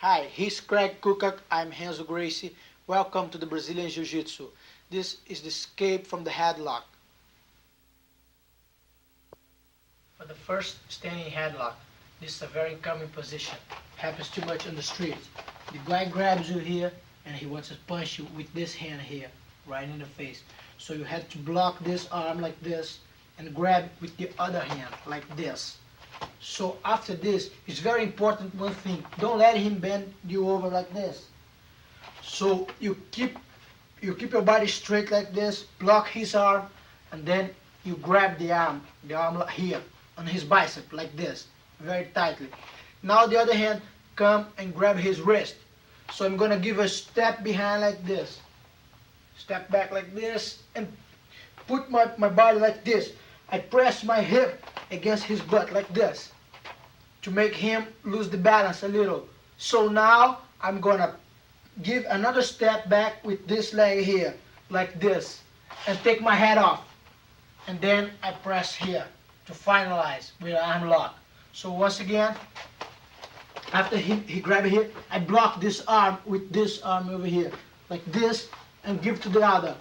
Hi, he's Craig Kukuk. I'm Renzo Gracie. Welcome to the Brazilian Jiu-Jitsu. This is the escape from the headlock. For the first standing headlock, this is a very common position. Happens too much on the streets. The guy grabs you here and he wants to punch you with this hand here, right in the face. So you have to block this arm like this and grab with the other hand like this. So after this, it's very important one thing. Don't let him bend you over like this. So you keep your body straight like this, block his arm, and then you grab the arm here on his bicep like this, very tightly. Now the other hand, come and grab his wrist. So I'm gonna give a step behind like this, step back like this, and put my body like this. I press my hip against his butt like this to make him lose the balance a little. So now I'm gonna give another step back with this leg here like this and take my head off, and then I press here to finalize with an arm lock. So once again, after he grab here, I block this arm with this arm over here like this and give to the other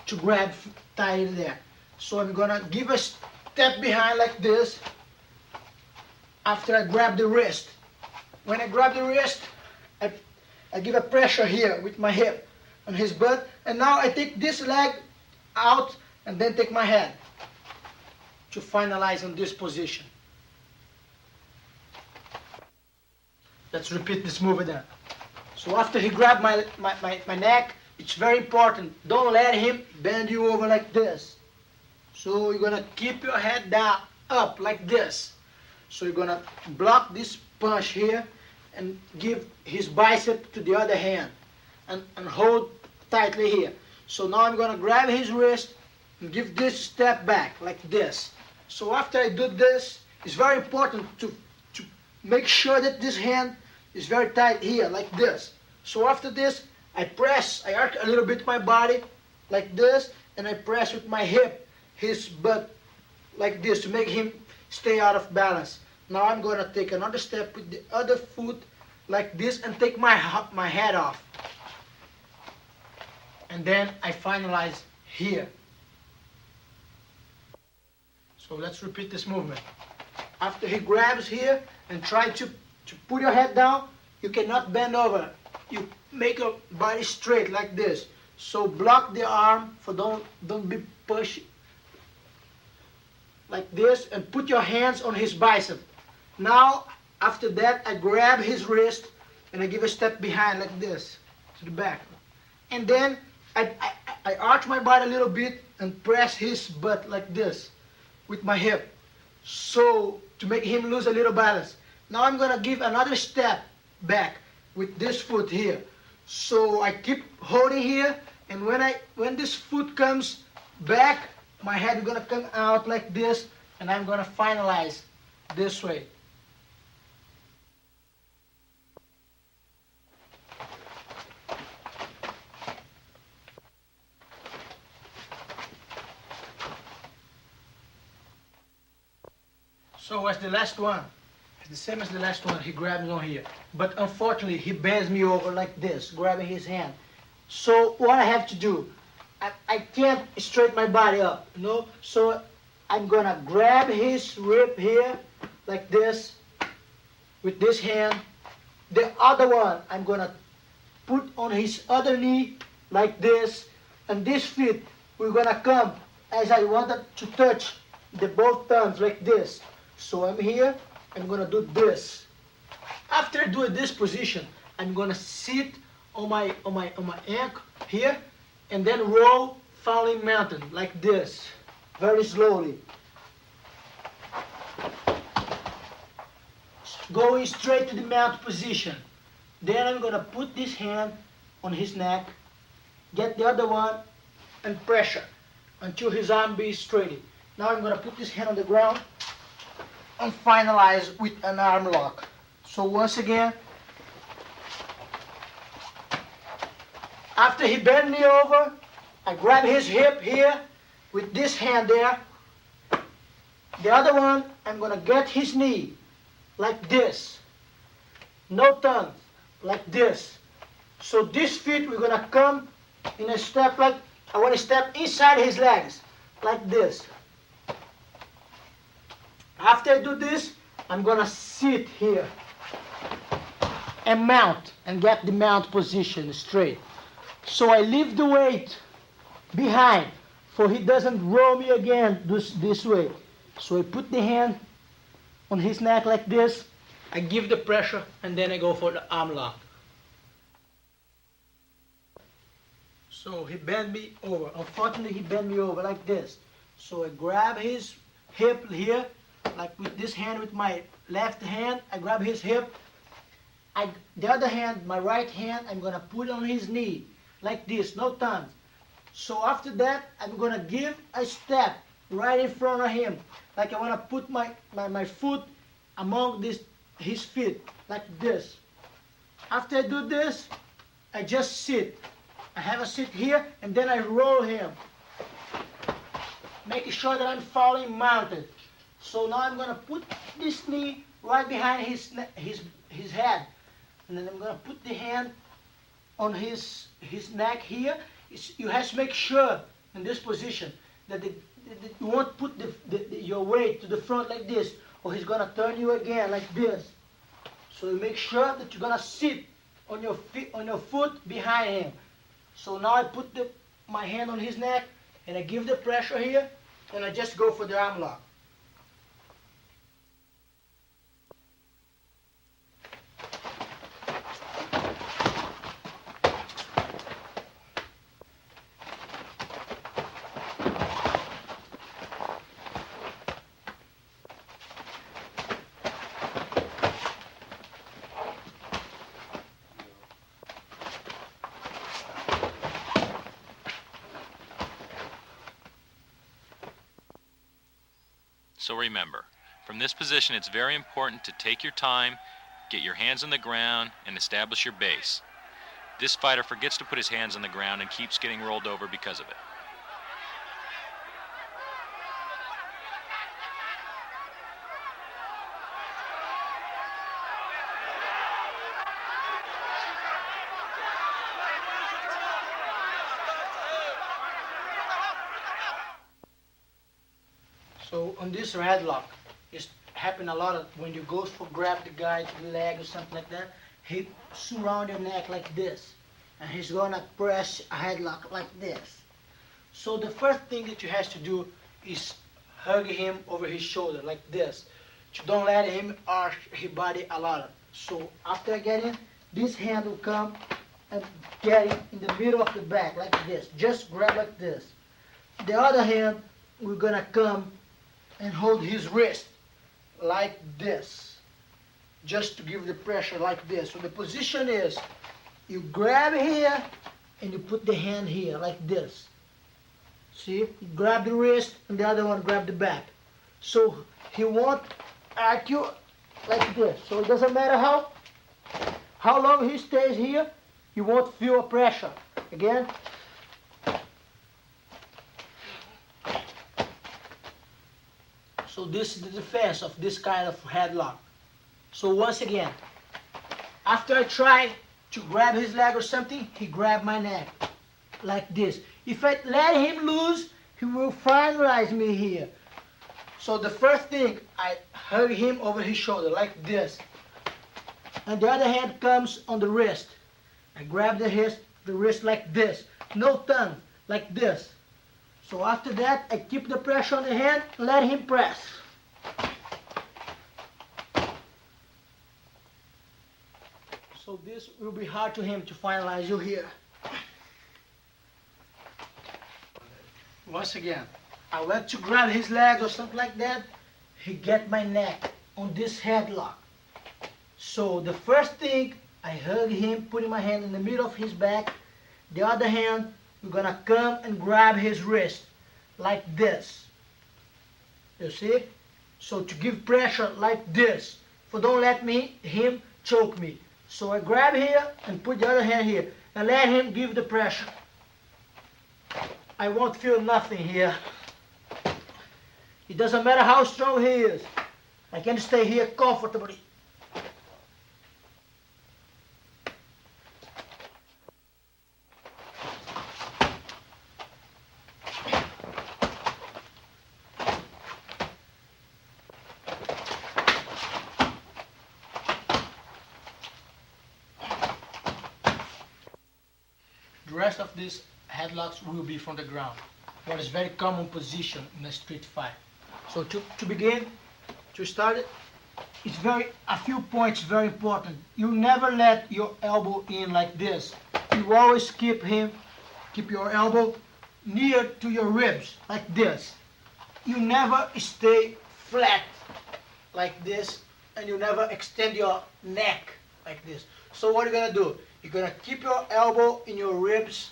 to grab tight there. So I'm gonna give a step behind like this after I grab the wrist. When I grab the wrist, I give a pressure here with my hip on his butt, and now I take this leg out and then take my head to finalize on this position. Let's repeat this move again. So after he grabbed my neck, it's very important. Don't let him bend you over like this. So you're gonna keep your head down, up like this. So you're gonna block this punch here and give his bicep to the other hand and hold tightly here. So now I'm gonna grab his wrist and give this step back like this. So after I do this, it's very important to make sure that this hand is very tight here like this. So after this, I arc a little bit my body like this, and I press with my hip his butt like this to make him stay out of balance. Now I'm gonna take another step with the other foot like this and take my head off. And then I finalize here. So let's repeat this movement. After he grabs here and try to put your head down, you cannot bend over. You make your body straight like this. So block the arm, for don't be pushy like this, and put your hands on his bicep. Now after that, I grab his wrist and I give a step behind like this to the back, and then I arch my body a little bit and press his butt like this with my hip, so to make him lose a little balance. Now I'm gonna give another step back with this foot here. So I keep holding here, and when this foot comes back, my head is gonna come out like this, and I'm gonna finalize this way. So as the last one, the same as the last one, he grabs on here. But unfortunately, he bends me over like this, grabbing his hand. So what I have to do, I can't straighten my body up, you know? So I'm gonna grab his rib here, like this, with this hand. The other one, I'm gonna put on his other knee, like this. And this feet, we're gonna come as I wanted to touch the both thumbs, like this. So I'm here, I'm gonna do this. After doing this position, I'm gonna sit on my ankle here, and then roll falling mountain like this, very slowly. Going straight to the mount position. Then I'm gonna put this hand on his neck, get the other one, and pressure until his arm be straight. Now I'm gonna put this hand on the ground and finalize with an arm lock. So once again, after he bent me over, I grab his hip here with this hand there. The other one, I'm gonna get his knee like this. No tongue. like this. So this feet, we're gonna come in a step like, I wanna step inside his legs, like this. After I do this, I'm gonna sit here and mount and get the mount position straight. So I leave the weight behind for he doesn't roll me again this way. So I put the hand on his neck like this, I give the pressure, and then I go for the arm lock. So he bent me over. Unfortunately, he bent me over like this. So I grab his hip here, like with this hand, with my left hand, I grab his hip. The other hand, my right hand, I'm gonna put on his knee, like this, no thumbs. So after that, I'm gonna give a step right in front of him. Like I wanna put my foot among his feet, like this. After I do this, I just sit. I have a sit here, and then I roll him, making sure that I'm falling mounted. So now I'm gonna put this knee right behind his head, and then I'm gonna put the hand on his neck here. You have to make sure in this position that you won't put your weight to the front like this, or he's gonna turn you again like this. So you make sure that you're gonna sit on your feet, on your foot behind him. So now I put my hand on his neck, and I give the pressure here, and I just go for the arm lock. So remember, from this position it's very important to take your time, get your hands on the ground, and establish your base. This fighter forgets to put his hands on the ground and keeps getting rolled over because of it. So on this headlock, it happen a lot when you go for grab the guy to the leg or something like that. He surround your neck like this, and he's gonna press a headlock like this. So the first thing that you have to do is hug him over his shoulder like this. You don't let him arch his body a lot. So after I get in, this hand will come and get it in the middle of the back like this. Just grab like this. The other hand, we're gonna come and hold his wrist like this, just to give the pressure like this. So the position is, you grab here and you put the hand here like this. See, you grab the wrist and the other one grab the back. So he won't arc you like this. So it doesn't matter how long he stays here, you won't feel a pressure. Again. So this is the defense of this kind of headlock. So once again, after I try to grab his leg or something, he grabbed my neck like this. If I let him loose, he will finalize me here. So the first thing, I hug him over his shoulder like this. And the other hand comes on the wrist. I grab the wrist like this. No tongue, like this. So after that, I keep the pressure on the hand, let him press. So this will be hard to him to finalize you here. Once again, I went to grab his leg or something like that, he get my neck on this headlock. So the first thing, I hug him, putting my hand in the middle of his back. The other hand, we're gonna come and grab his wrist like this. You see? So to give pressure like this, for don't let him choke me. So I grab here and put the other hand here and let him give the pressure. I won't feel nothing here. It doesn't matter how strong he is. I can stay here comfortably. rest of these headlocks will be from the ground. What is very common position in a street fight. So to begin, to start it, it's a few points very important. You never let your elbow in like this. You always keep your elbow near to your ribs like this. You never stay flat like this, and you never extend your neck like this. So what you're gonna do? You're gonna keep your elbow in your ribs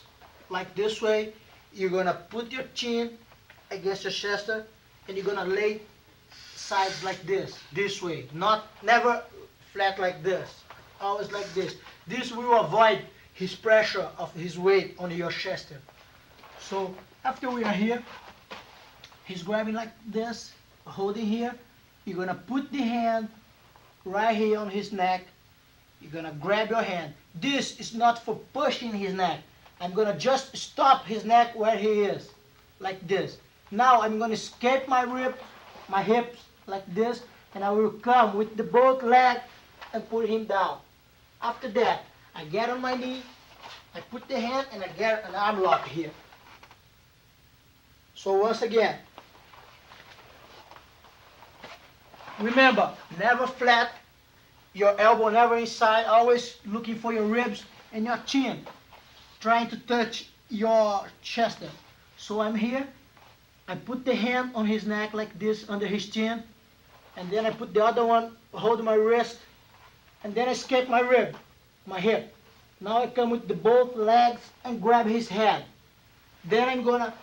like this way. You're gonna put your chin against your chest, and you're gonna lay sides like this way. Never flat like this. Always like this. This will avoid his pressure of his weight on your chest. So after we are here, he's grabbing like this, holding here. You're gonna put the hand right here on his neck. You're gonna grab your hand. This is not for pushing his neck. I'm gonna just stop his neck where he is, like this. Now I'm gonna escape my hips like this, and I will come with the both leg and put him down. After that, I get on my knee, I put the hand, and I get an arm lock here. So once again, remember, never flat, your elbow never inside, always looking for your ribs and your chin, trying to touch your chest. So I'm here, I put the hand on his neck like this under his chin, and then I put the other one, hold my wrist, and then I escape my hip. Now I come with the both legs and grab his head. Then I'm gonna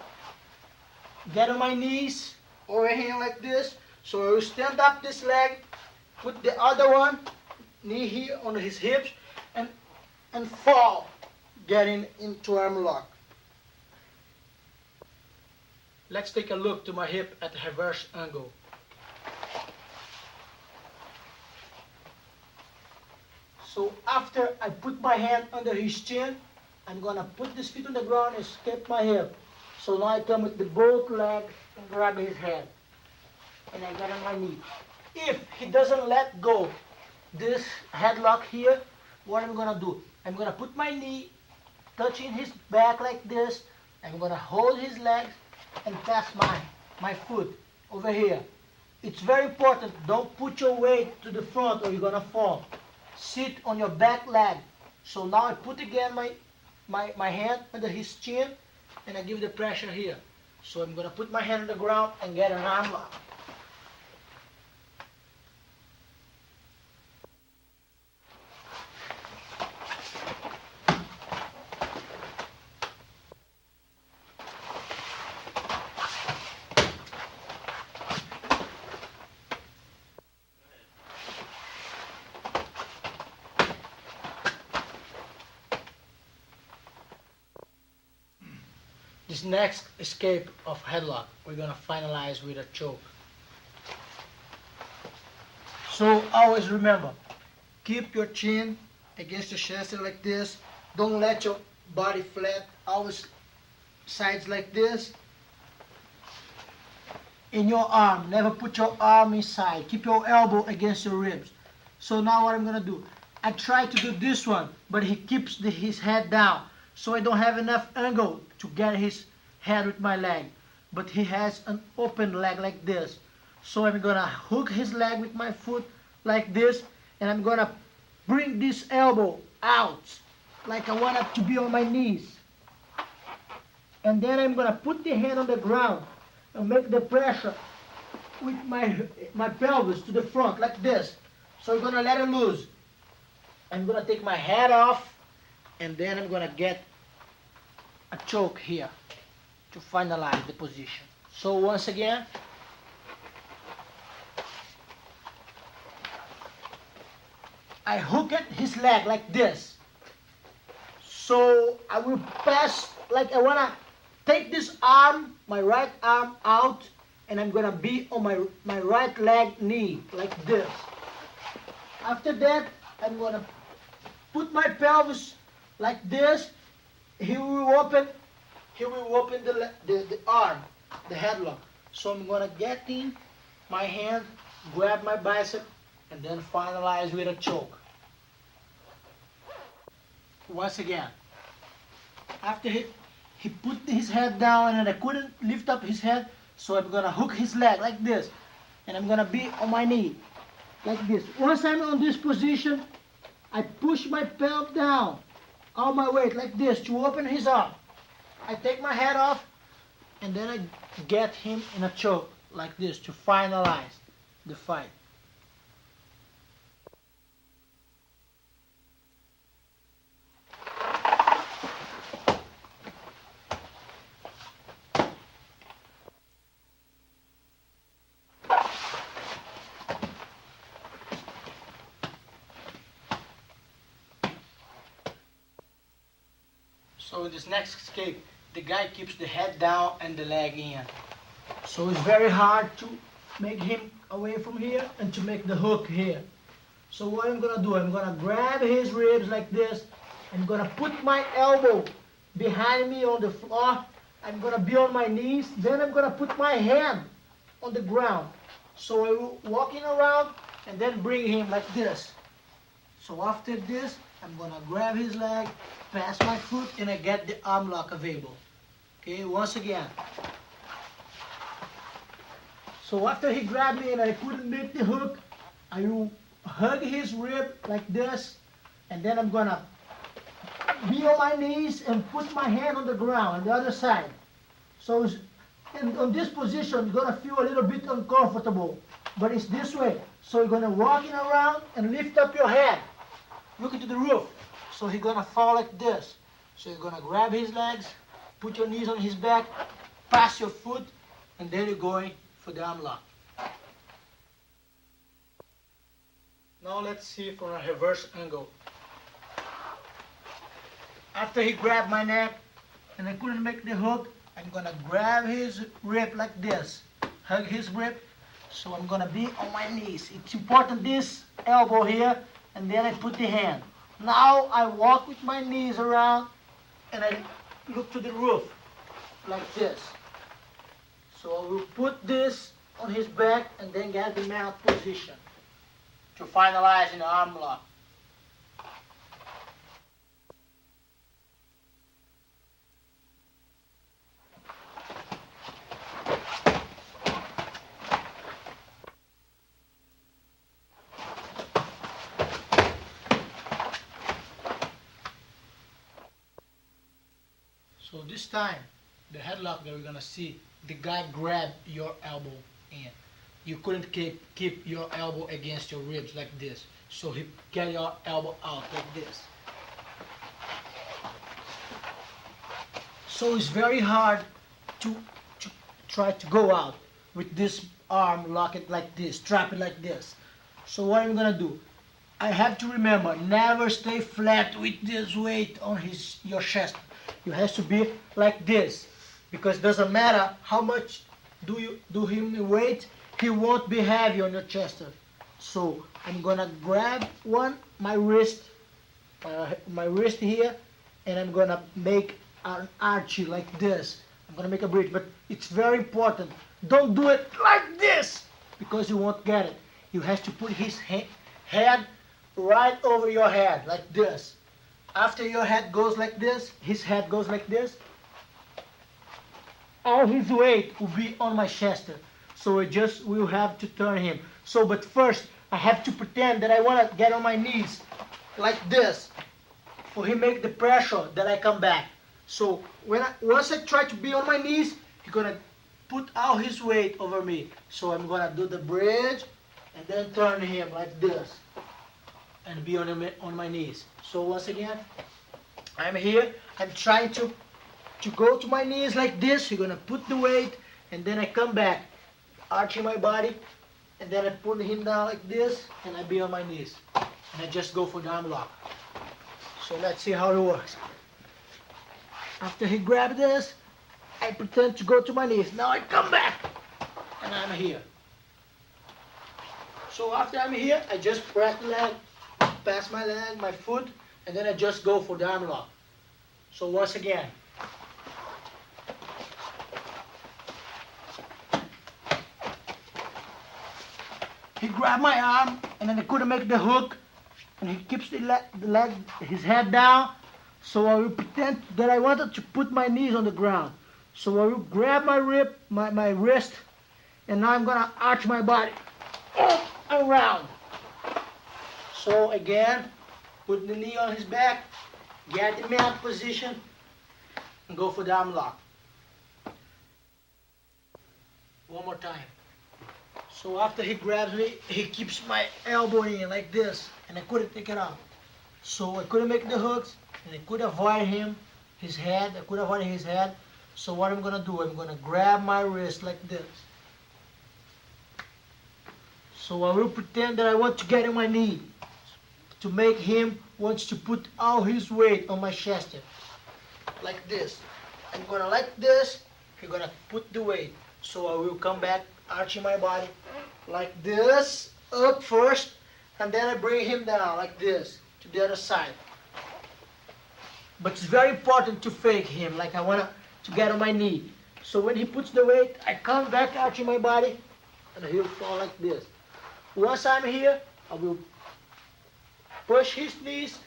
get on my knees over here like this. So I will stand up this leg, put the other one, knee here on his hips, and fall, getting into arm lock. Let's take a look to my hip at the reverse angle. So after I put my hand under his chin, I'm gonna put this feet on the ground and escape my hip. So now I come with the both legs and grab his head. And I get on my knee. If he doesn't let go this headlock here, what I'm gonna do? I'm gonna put my knee touching his back like this. I'm gonna hold his legs and pass my foot over here. It's very important, don't put your weight to the front or you're gonna fall. Sit on your back leg. So now I put again my hand under his chin, and I give the pressure here. So I'm gonna put my hand on the ground and get an arm lock. This next escape of headlock, we're gonna finalize with a choke. So always remember, keep your chin against your chest like this. Don't let your body flat. Always sides like this. In your arm, never put your arm inside. Keep your elbow against your ribs. So now what I'm gonna do, I try to do this one, but he keeps his head down. So I don't have enough angle to get his head with my leg. But he has an open leg like this. So I'm gonna hook his leg with my foot like this, and I'm gonna bring this elbow out like I want it to be on my knees. And then I'm gonna put the hand on the ground and make the pressure with my pelvis to the front like this. So I'm gonna let it loose. I'm gonna take my head off, and then I'm gonna get a choke here to finalize the position. So once again, I hook his leg like this. So I will pass, like I wanna take this arm, my right arm out, and I'm gonna be on my right leg knee, like this. After that, I'm gonna put my pelvis like this. He will open the arm, the headlock. So I'm gonna get in my hand, grab my bicep, and then finalize with a choke. Once again, After he put his head down and I couldn't lift up his head, so I'm gonna hook his leg like this, and I'm gonna be on my knee like this. Once I'm on this position, I push my palm down, all my weight like this to open his arm. I take my head off, and then I get him in a choke like this to finalize the fight. So in this next escape, the guy keeps the head down and the leg in. So it's very hard to make him away from here and to make the hook here. So what I'm gonna do, I'm gonna grab his ribs like this. I'm gonna put my elbow behind me on the floor. I'm gonna be on my knees. Then I'm gonna put my hand on the ground. So I'm walking around and then bring him like this. So after this, I'm gonna grab his leg, pass my foot, and I get the arm lock available. Okay, once again. So after he grabbed me and I couldn't make the hook, I will hug his rib like this, and then I'm gonna be on my knees and put my hand on the ground on the other side. So on this position, you're gonna feel a little bit uncomfortable, but it's this way. So you're gonna walking around and lift up your head, look into the roof. So he's gonna fall like this. So you're gonna grab his legs, put your knees on his back, pass your foot, and then you're going for the arm lock. Now let's see from a reverse angle. After he grabbed my neck and I couldn't make the hook, I'm gonna grab his rib like this, hug his rib. So I'm gonna be on my knees. It's important this elbow here, and then I put the hand. Now I walk with my knees around and I look to the roof like this. So I will put this on his back and then get the mount position to finalize an arm lock. So this time, the headlock that we're gonna see, the guy grabbed your elbow in. You couldn't keep your elbow against your ribs like this. So he get your elbow out like this. So it's very hard to try to go out with this arm, lock it like this, trap it like this. So what I'm gonna do, I have to remember, never stay flat with this weight on your chest. You have to be like this, because it doesn't matter how much do you do him weight, he won't be heavy on your chest. So I'm gonna grab my wrist here, and I'm gonna make an arch like this. I'm gonna make a bridge, but it's very important. Don't do it like this, because you won't get it. You have to put his head right over your head, like this. After your head goes like this, his head goes like this, all his weight will be on my chest. So I just will have to turn him. So, but first, I have to pretend that I want to get on my knees, like this, for him make the pressure that I come back. So once I try to be on my knees, he's gonna put all his weight over me. So I'm gonna do the bridge, and then turn him like this, and be on my knees. So once again, I'm here. I'm trying to go to my knees like this. You're gonna put the weight, and then I come back, arching my body, and then I put him down like this, and I be on my knees, and I just go for the arm lock. So let's see how it works. After he grabbed this, I pretend to go to my knees. Now I come back, and I'm here. So after I'm here, I just press the leg, pass my leg, my foot, and then I just go for the arm lock. So once again. He grabbed my arm, and then I couldn't make the hook, and he keeps his head down. So I will pretend that I wanted to put my knees on the ground. So I will grab my my wrist, and now I'm gonna arch my body up and around. So again, put the knee on his back, get the mat position, and go for the arm lock. One more time. So after he grabs me, he keeps my elbow in like this, and I couldn't take it out. So I couldn't make the hooks, and I could avoid his head. I could avoid his head. So what I'm gonna do, I'm gonna grab my wrist like this. So I will pretend that I want to get on my knee to make him wants to put all his weight on my chest, like this. I'm gonna like this. He's gonna put the weight. So I will come back, arching my body like this, up first, and then I bring him down like this to the other side. But it's very important to fake him, like I want to get on my knee. So when he puts the weight, I come back arching my body, and he'll fall like this. Once I'm here, I will push his knees,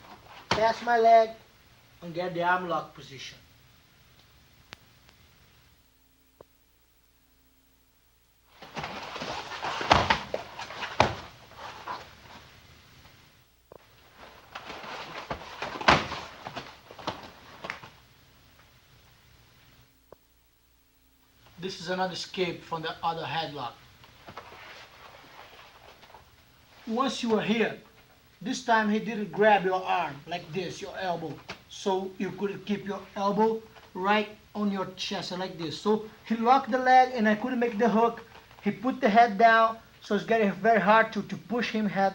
pass my leg, and get the arm lock position. This is another escape from the other headlock. Once you are here, this time he didn't grab your arm like this, your elbow. So you could keep your elbow right on your chest like this. So he locked the leg and I couldn't make the hook. He put the head down, so it's getting very hard to push him head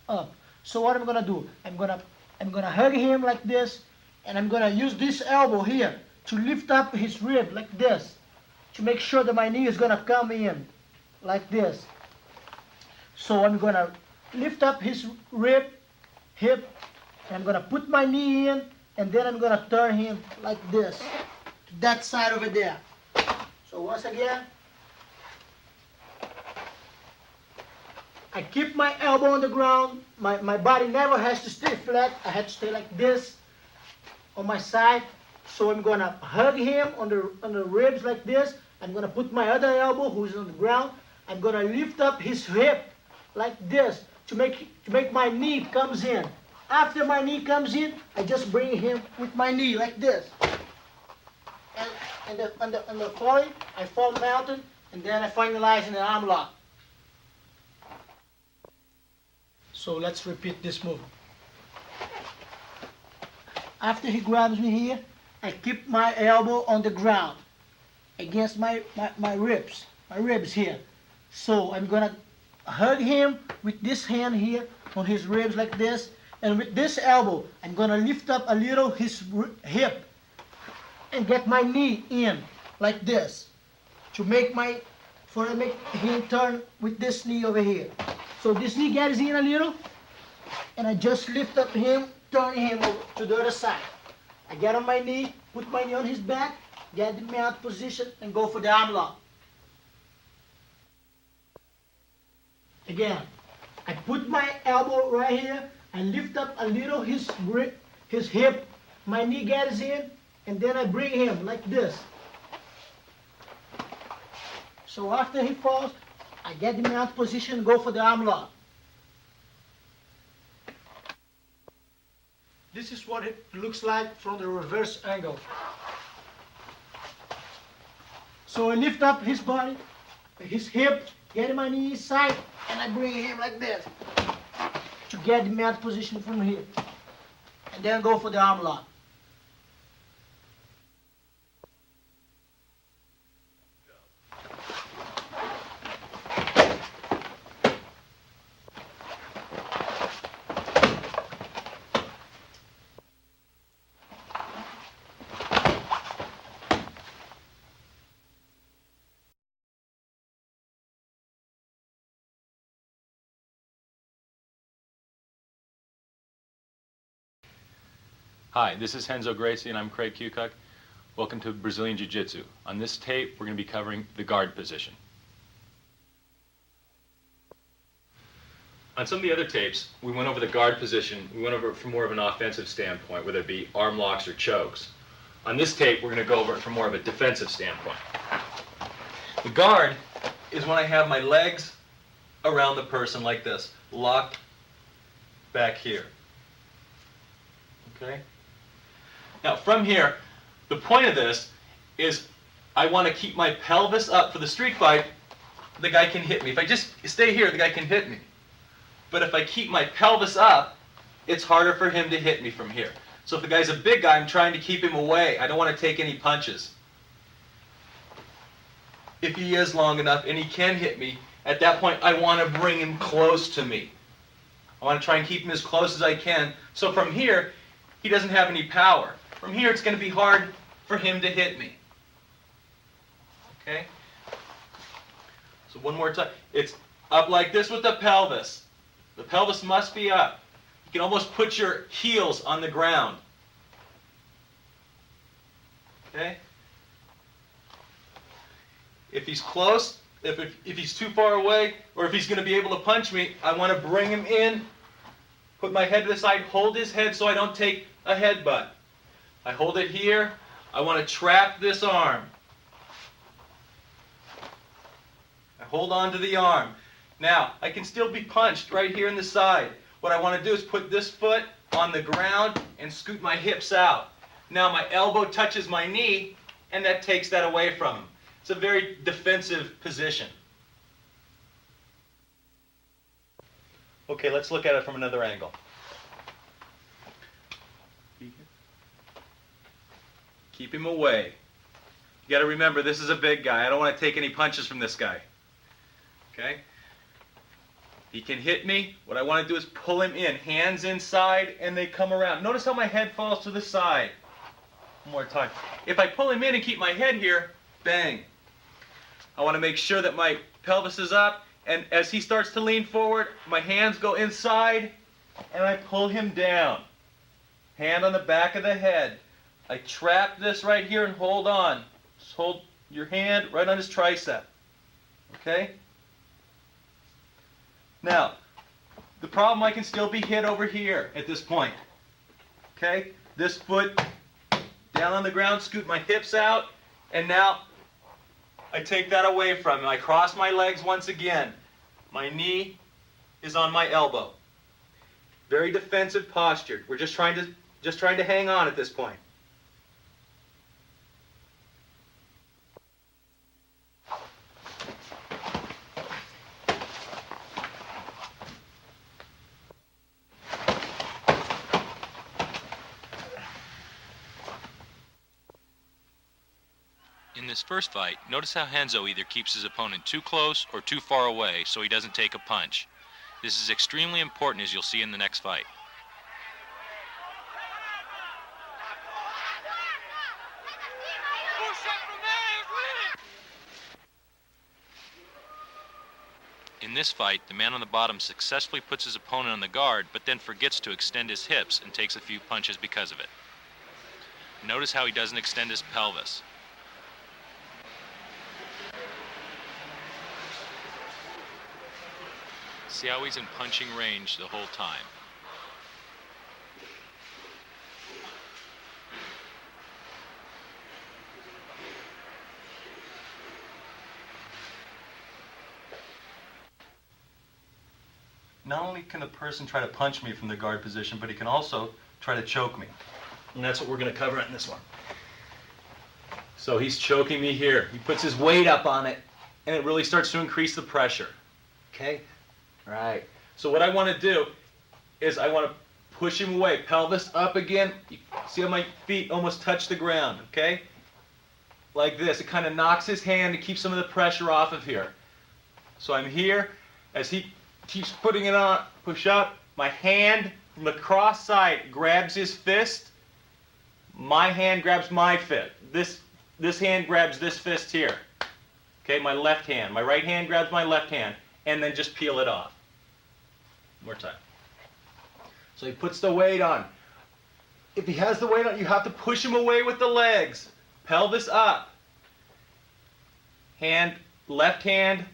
up. So what I'm gonna do, I'm gonna hug him like this, and I'm gonna use this elbow here to lift up his rib like this, to make sure that my knee is gonna come in like this. So I'm gonna lift up his rib, hip, and I'm gonna put my knee in, and then I'm gonna turn him like this, to that side over there. So once again, I keep my elbow on the ground, my body never has to stay flat, I have to stay like this on my side. So I'm gonna hug him on the ribs like this. I'm gonna put my other elbow, who's on the ground. I'm gonna lift up his hip like this to make my knee comes in. After my knee comes in, I just bring him with my knee like this. And on the falling, I fall mountain, and then I finalize in the arm lock. So let's repeat this move. After he grabs me here, I keep my elbow on the ground against my ribs here. So I'm gonna hug him with this hand here on his ribs like this, and with this elbow I'm gonna lift up a little his hip and get my knee in like this to make him turn with this knee over here. So this knee gets in a little, and I just lift up him, turn him over to the other side. I get on my knee, put my knee on his back, get the mount position, and go for the arm lock. Again, I put my elbow right here, I lift up a little his hip, my knee gets in, and then I bring him like this. So after he falls, I get the mount position, go for the arm lock. This is what it looks like from the reverse angle. So I lift up his body, his hip, get my knee inside, and I bring him like this to get the mat position from here. And then go for the arm lock. Hi, this is Gracie and I'm Craig Kukuk. Welcome to Brazilian Jiu-Jitsu. On this tape, we're going to be covering the guard position. On some of the other tapes, we went over the guard position. We went over it from more of an offensive standpoint, whether it be arm locks or chokes. On this tape, we're going to go over it from more of a defensive standpoint. The guard is when I have my legs around the person like this, locked back here. Okay? Now, from here, the point of this is I want to keep my pelvis up. For the street fight, the guy can hit me. If I just stay here, the guy can hit me. But if I keep my pelvis up, it's harder for him to hit me from here. So if the guy's a big guy, I'm trying to keep him away. I don't want to take any punches. If he is long enough and he can hit me, at that point I want to bring him close to me. I want to try and keep him as close as I can. So from here, he doesn't have any power. From here, it's going to be hard for him to hit me. Okay? So one more time. It's up like this with the pelvis. The pelvis must be up. You can almost put your heels on the ground. Okay? If he's close, if he's too far away, or if he's going to be able to punch me, I want to bring him in, put my head to the side, hold his head so I don't take a headbutt. I hold it here. I want to trap this arm. I hold on to the arm. Now, I can still be punched right here in the side. What I want to do is put this foot on the ground and scoot my hips out. Now my elbow touches my knee, and that takes that away from him. It's a very defensive position. Okay, let's look at it from another angle. Keep him away. You got to remember, this is a big guy. I don't want to take any punches from this guy. Okay? He can hit me. What I want to do is pull him in. Hands inside, and they come around. Notice how my head falls to the side. One more time. If I pull him in and keep my head here, bang. I want to make sure that my pelvis is up, and as he starts to lean forward, my hands go inside, and I pull him down. Hand on the back of the head. I trap this right here and hold on. Just hold your hand right on his tricep. Okay? Now, the problem, I can still be hit over here at this point. Okay? This foot down on the ground, scoot my hips out, and now I take that away from him. I cross my legs once again. My knee is on my elbow. Very defensive posture. We're just trying to hang on at this point. In this first fight, notice how Renzo either keeps his opponent too close or too far away so he doesn't take a punch. This is extremely important, as you'll see in the next fight. In this fight, the man on the bottom successfully puts his opponent on the guard, but then forgets to extend his hips and takes a few punches because of it. Notice how he doesn't extend his pelvis. See how he's in punching range the whole time. Not only can the person try to punch me from the guard position, but he can also try to choke me. And that's what we're going to cover in this one. So he's choking me here. He puts his weight up on it, and it really starts to increase the pressure. Okay? Right. So what I want to do is I want to push him away. Pelvis up again. You see how my feet almost touch the ground, okay? Like this. It kind of knocks his hand to keep some of the pressure off of here. So I'm here. As he keeps putting it on, push up. My hand from the cross side grabs his fist. My hand grabs my fist. This hand grabs this fist here. Okay, my left hand. My right hand grabs my left hand. And then just peel it off. One more time. So he puts the weight on. If he has the weight on, you have to push him away with the legs. Pelvis up. Left hand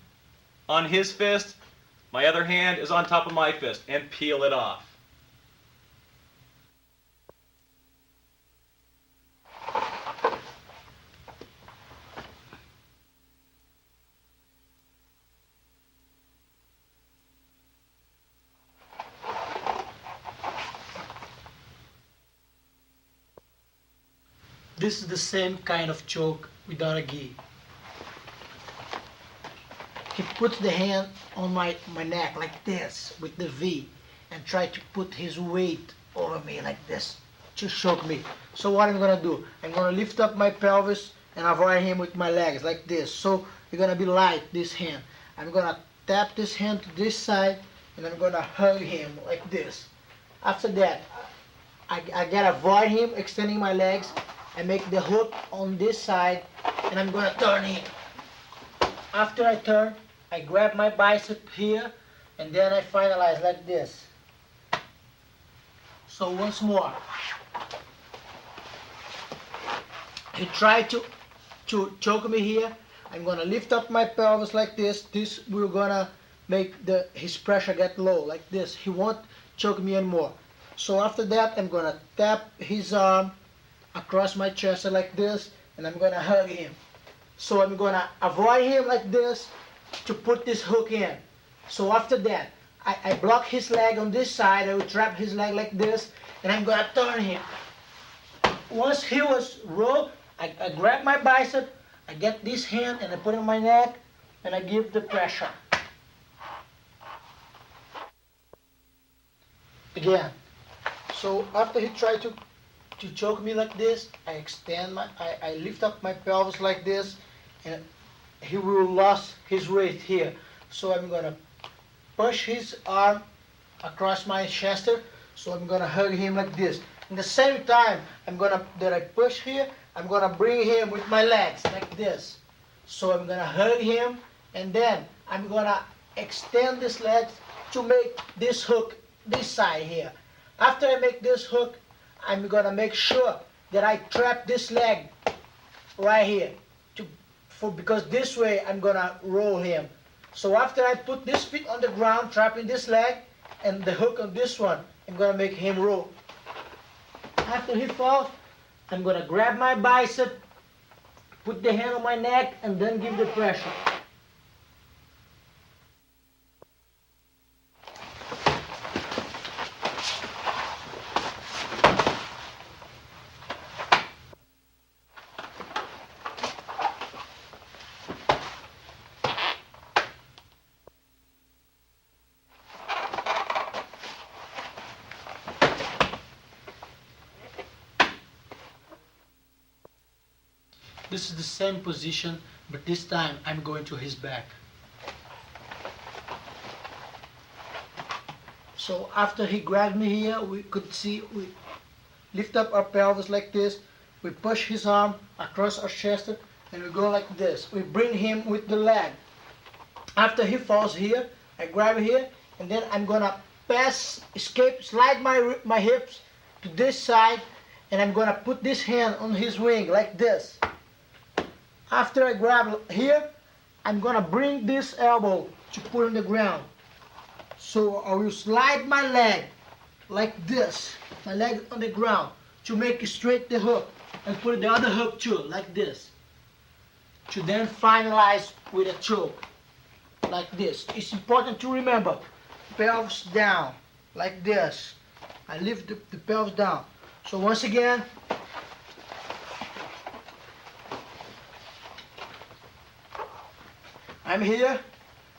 on his fist. My other hand is on top of my fist, and peel it off. This is the same kind of choke without a gi. He puts the hand on my neck like this with the V and try to put his weight over me like this to choke me. So what I'm gonna do, I'm gonna lift up my pelvis and avoid him with my legs like this. So you're gonna be light, this hand. I'm gonna tap this hand to this side and I'm gonna hug him like this. After that, I gotta avoid him extending my legs and make the hook on this side and I'm gonna turn him. After I turn, I grab my bicep here and then I finalize like this. So once more. He tried to choke me here. I'm gonna lift up my pelvis like this. This we're gonna make his pressure get low like this. He won't choke me anymore. So after that, I'm gonna tap his arm across my chest like this, and I'm gonna hug him. So I'm gonna avoid him like this to put this hook in. So after that, I block his leg on this side. I will trap his leg like this, and I'm gonna turn him. Once he was rolled, I grab my bicep, I get this hand and I put it on my neck, and I give the pressure. Again. So after he tried to choke me like this, I lift up my pelvis like this, and he will lose his weight here. So I'm gonna push his arm across my chest. So I'm gonna hug him like this. In the same time, that I push here, I'm gonna bring him with my legs like this. So I'm gonna hug him, and then I'm gonna extend these legs to make this hook this side here. After I make this hook, I'm gonna make sure that I trap this leg right here, because this way I'm gonna roll him. So after I put this feet on the ground, trapping this leg, and the hook on this one, I'm gonna make him roll. After he falls, I'm gonna grab my bicep, put the hand on my neck, and then give the pressure. This is the same position, but this time I'm going to his back. So after he grabbed me here, we could see we lift up our pelvis like this. We push his arm across our chest and we go like this. We bring him with the leg. After he falls here, I grab here and then I'm gonna slide my hips to this side, and I'm gonna put this hand on his wing like this. After I grab here, I'm gonna bring this elbow to put on the ground. So I will slide my leg like this, my leg on the ground, to make straight the hook, and put the other hook too, like this, to then finalize with a choke, like this. It's important to remember, pelvis down, like this. I lift the pelvis down. So once again, I'm here.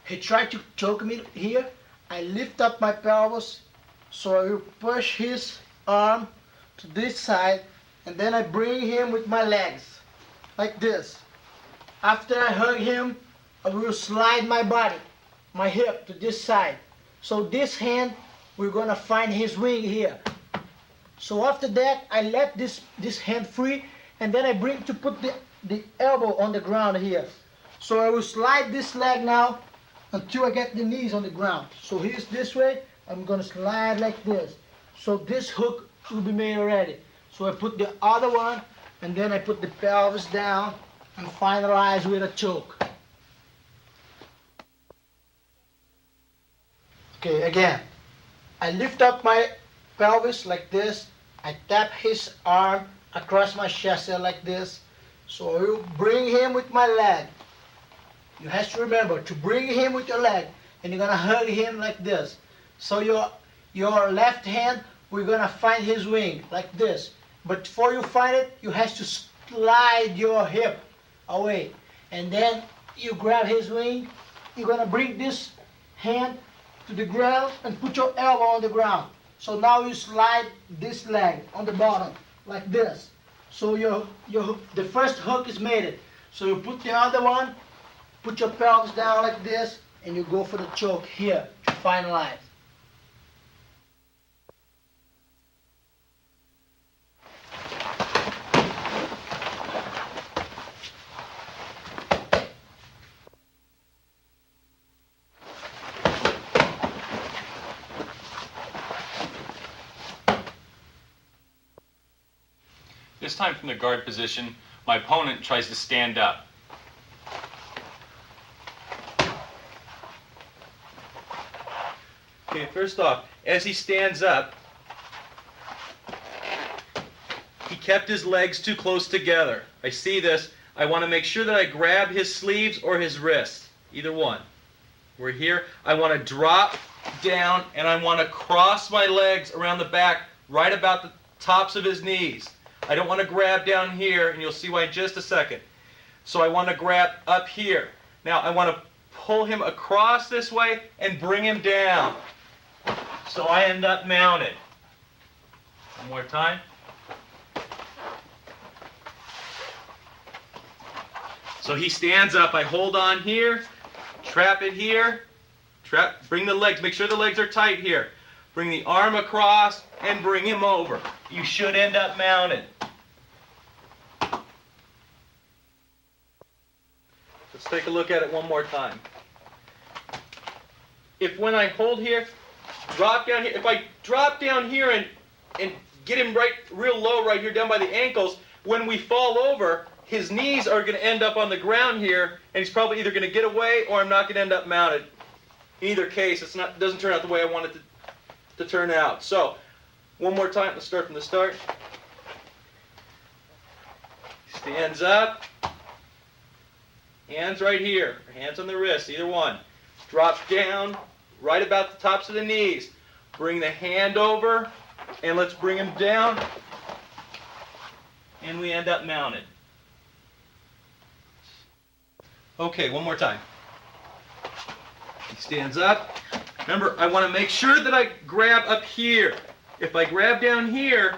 He tried to choke me here. I lift up my pelvis, so I will push his arm to this side, and then I bring him with my legs, like this. After I hug him, I will slide my body, my hip to this side. So this hand, we're gonna find his wing here. So after that, I let this hand free, and then I bring to put the elbow on the ground here. So I will slide this leg now until I get the knees on the ground. So here's this way, I'm gonna slide like this. So this hook will be made already. So I put the other one, and then I put the pelvis down and finalize with a choke. Okay, again. I lift up my pelvis like this. I tap his arm across my chest like this. So you bring him with my leg. You have to remember to bring him with your leg, and you're gonna hug him like this. So your left hand, we're gonna find his wing like this. But before you find it, you have to slide your hip away, and then you grab his wing. You're gonna bring this hand to the ground and put your elbow on the ground. So now you slide this leg on the bottom like this. So the first hook is made it. So you put the other one, put your pelvis down like this, and you go for the choke here to finalize. This time from the guard position, my opponent tries to stand up. Okay, first off, as he stands up, he kept his legs too close together. I see this. I want to make sure that I grab his sleeves or his wrists, either one. We're here. I want to drop down and I want to cross my legs around the back right about the tops of his knees. I don't want to grab down here, and you'll see why in just a second. So I want to grab up here. Now I want to pull him across this way and bring him down. So I end up mounted. One more time. So he stands up. I hold on here, trap it here, bring the legs, make sure the legs are tight here. Bring the arm across and bring him over. You should end up mounted. Let's take a look at it one more time. If when I hold here, drop down here, if I drop down here and get him right real low right here down by the ankles, when we fall over, his knees are going to end up on the ground here, and he's probably either going to get away or I'm not going to end up mounted. In either case, it doesn't turn out the way I want it to turn out. So, one more time, let's start from the start. Stands up. Hands right here, or hands on the wrists, either one. Drop down, right about the tops of the knees. Bring the hand over, and let's bring him down. And we end up mounted. Okay, one more time. He stands up. Remember, I want to make sure that I grab up here. If I grab down here,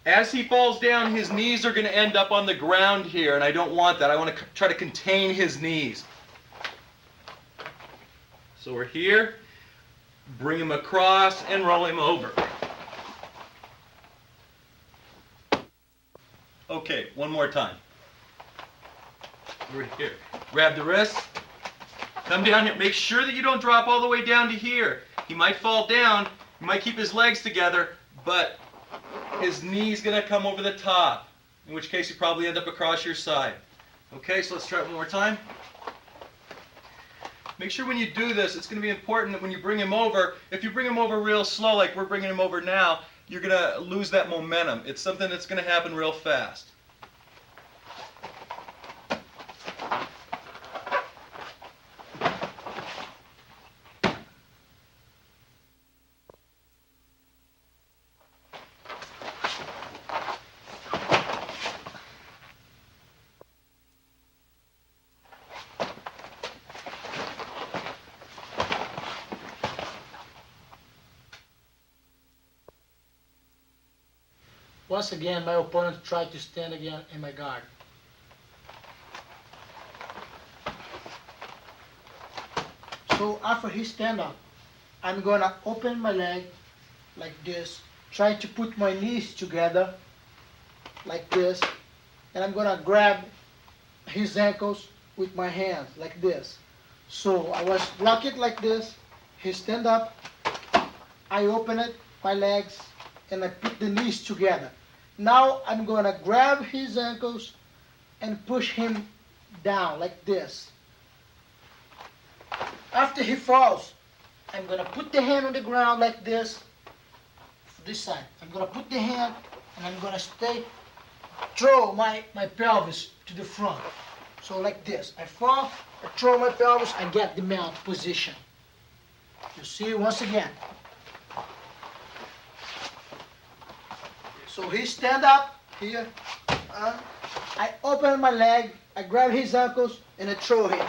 as he falls down, his knees are going to end up on the ground here, and I don't want that. I want to try to contain his knees. So we're here. Bring him across and roll him over. Okay, one more time. We're here. Grab the wrist. Come down here. Make sure that you don't drop all the way down to here. He might fall down. He might keep his legs together, but his knee's going to come over the top, in which case you probably end up across your side. Okay, so let's try it one more time. Make sure when you do this, it's going to be important that when you bring him over, if you bring him over real slow, like we're bringing him over now, you're going to lose that momentum. It's something that's going to happen real fast. Once again, my opponent tried to stand again in my guard. So after he stand up, I'm gonna open my leg like this, try to put my knees together like this, and I'm gonna grab his ankles with my hands like this. So I was block it like this, he stand up, I open it, my legs, and I put the knees together. Now I'm gonna grab his ankles and push him down like this. After he falls, I'm gonna put the hand on the ground like this. This side. I'm gonna put the hand and I'm gonna throw my pelvis to the front. So like this. I fall, I throw my pelvis, I get the mount position. You see once again. So he stand up here. I open my leg, I grab his ankles, and I throw him.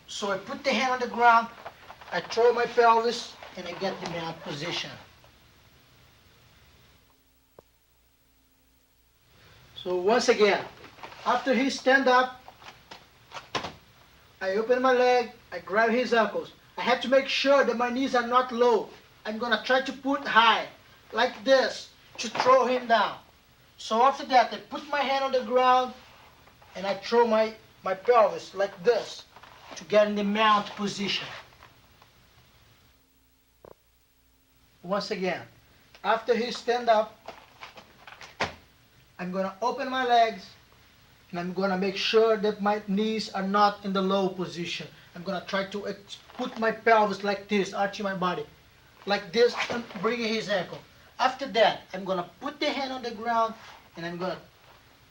So I put the hand on the ground, I throw my pelvis, and I get the mount position. So once again, after he stand up, I open my leg, I grab his ankles. I have to make sure that my knees are not low. I'm gonna try to put high, like this, to throw him down. So after that, I put my hand on the ground and I throw my pelvis like this to get in the mount position. Once again, after he stand up, I'm gonna open my legs and I'm gonna make sure that my knees are not in the low position. I'm gonna try to put my pelvis like this, arching my body, like this, and bringing his ankle. After that, I'm gonna put the hand on the ground and I'm gonna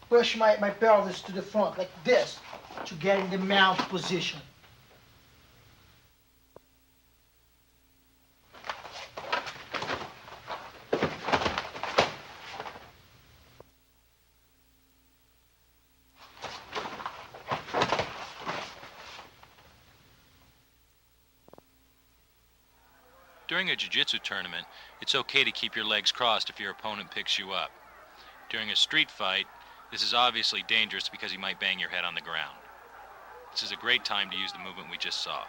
push my pelvis to the front like this to get in the mount position. During a jiu-jitsu tournament, it's okay to keep your legs crossed if your opponent picks you up. During a street fight, this is obviously dangerous because he might bang your head on the ground. This is a great time to use the movement we just saw.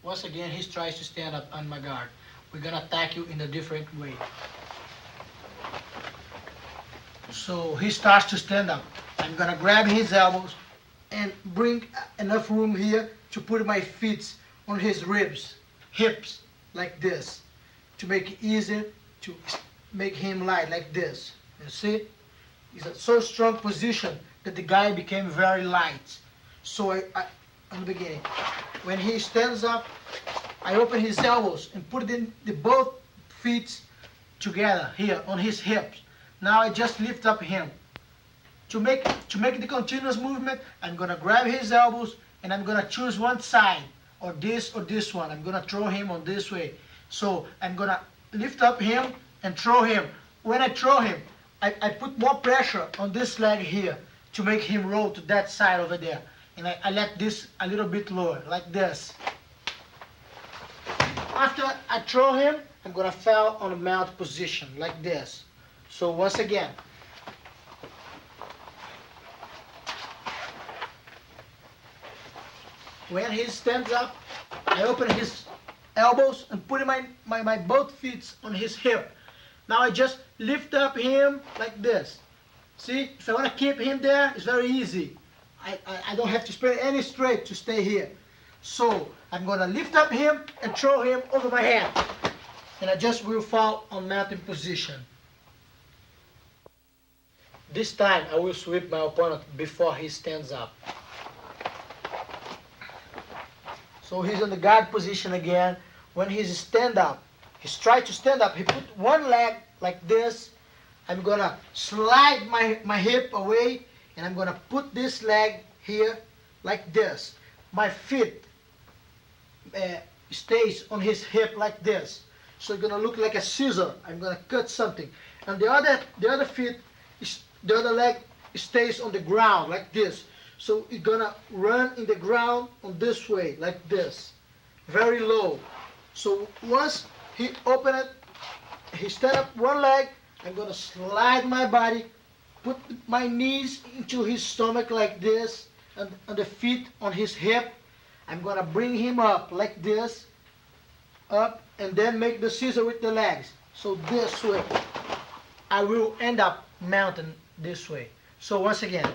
Once again, he tries to stand up on my guard. We're gonna attack you in a different way. So he starts to stand up. I'm gonna grab his elbows and bring enough room here to put my feet on his ribs, hips, like this, to make it easier to make him lie like this. You see? It's a so strong position that the guy became very light. So I in the beginning, when he stands up, I open his elbows and put the both feet together here on his hips. Now I just lift up him. To make the continuous movement, I'm gonna grab his elbows and I'm gonna choose one side, or this one. I'm gonna throw him on this way. So I'm gonna lift up him and throw him. When I throw him, I put more pressure on this leg here to make him roll to that side over there. And I let this a little bit lower, like this. After I throw him, I'm gonna fall on a mount position, like this. So once again, when he stands up, I open his elbows and put my both feet on his hip. Now I just lift up him like this. See, if I want to keep him there, it's very easy. I don't have to spend any strength to stay here. So I'm gonna lift up him and throw him over my head. And I just will fall on mounting position. This time I will sweep my opponent before he stands up. So he's in the guard position again. When he's stand up, he's trying to stand up, he put one leg like this. I'm gonna slide my hip away and I'm gonna put this leg here like this. My feet stays on his hip like this. So it's gonna look like a scissor. I'm gonna cut something. And the other feet, the other leg stays on the ground like this. So it's gonna run in the ground on this way, like this. Very low. So once he open it, he stand up one leg, I'm gonna slide my body, put my knees into his stomach like this, and the feet on his hip. I'm gonna bring him up like this, up, and then make the scissor with the legs. So this way, I will end up mounting this way. So once again,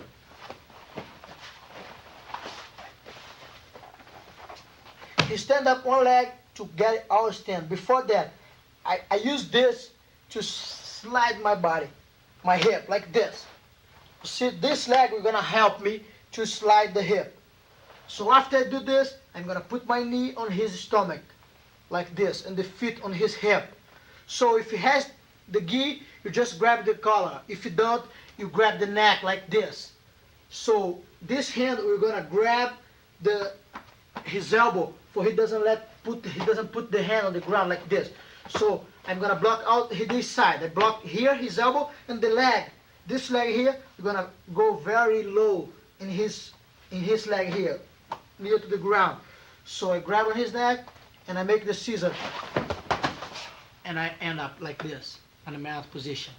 he stand up one leg to get our stand. Before that, I use this to slide my body, my hip, like this. See, this leg is gonna help me to slide the hip. So after I do this, I'm gonna put my knee on his stomach, like this, and the feet on his hip. So if he has the gi, you just grab the collar. If you don't, you grab the neck like this. So this hand, we're gonna grab his elbow, for he doesn't put the hand on the ground like this. So I'm gonna block out this side. I block here his elbow and the leg. This leg here, we're gonna go very low in his leg here, near to the ground. So I grab on his neck and I make the scissor, and I end up like this in a mount position.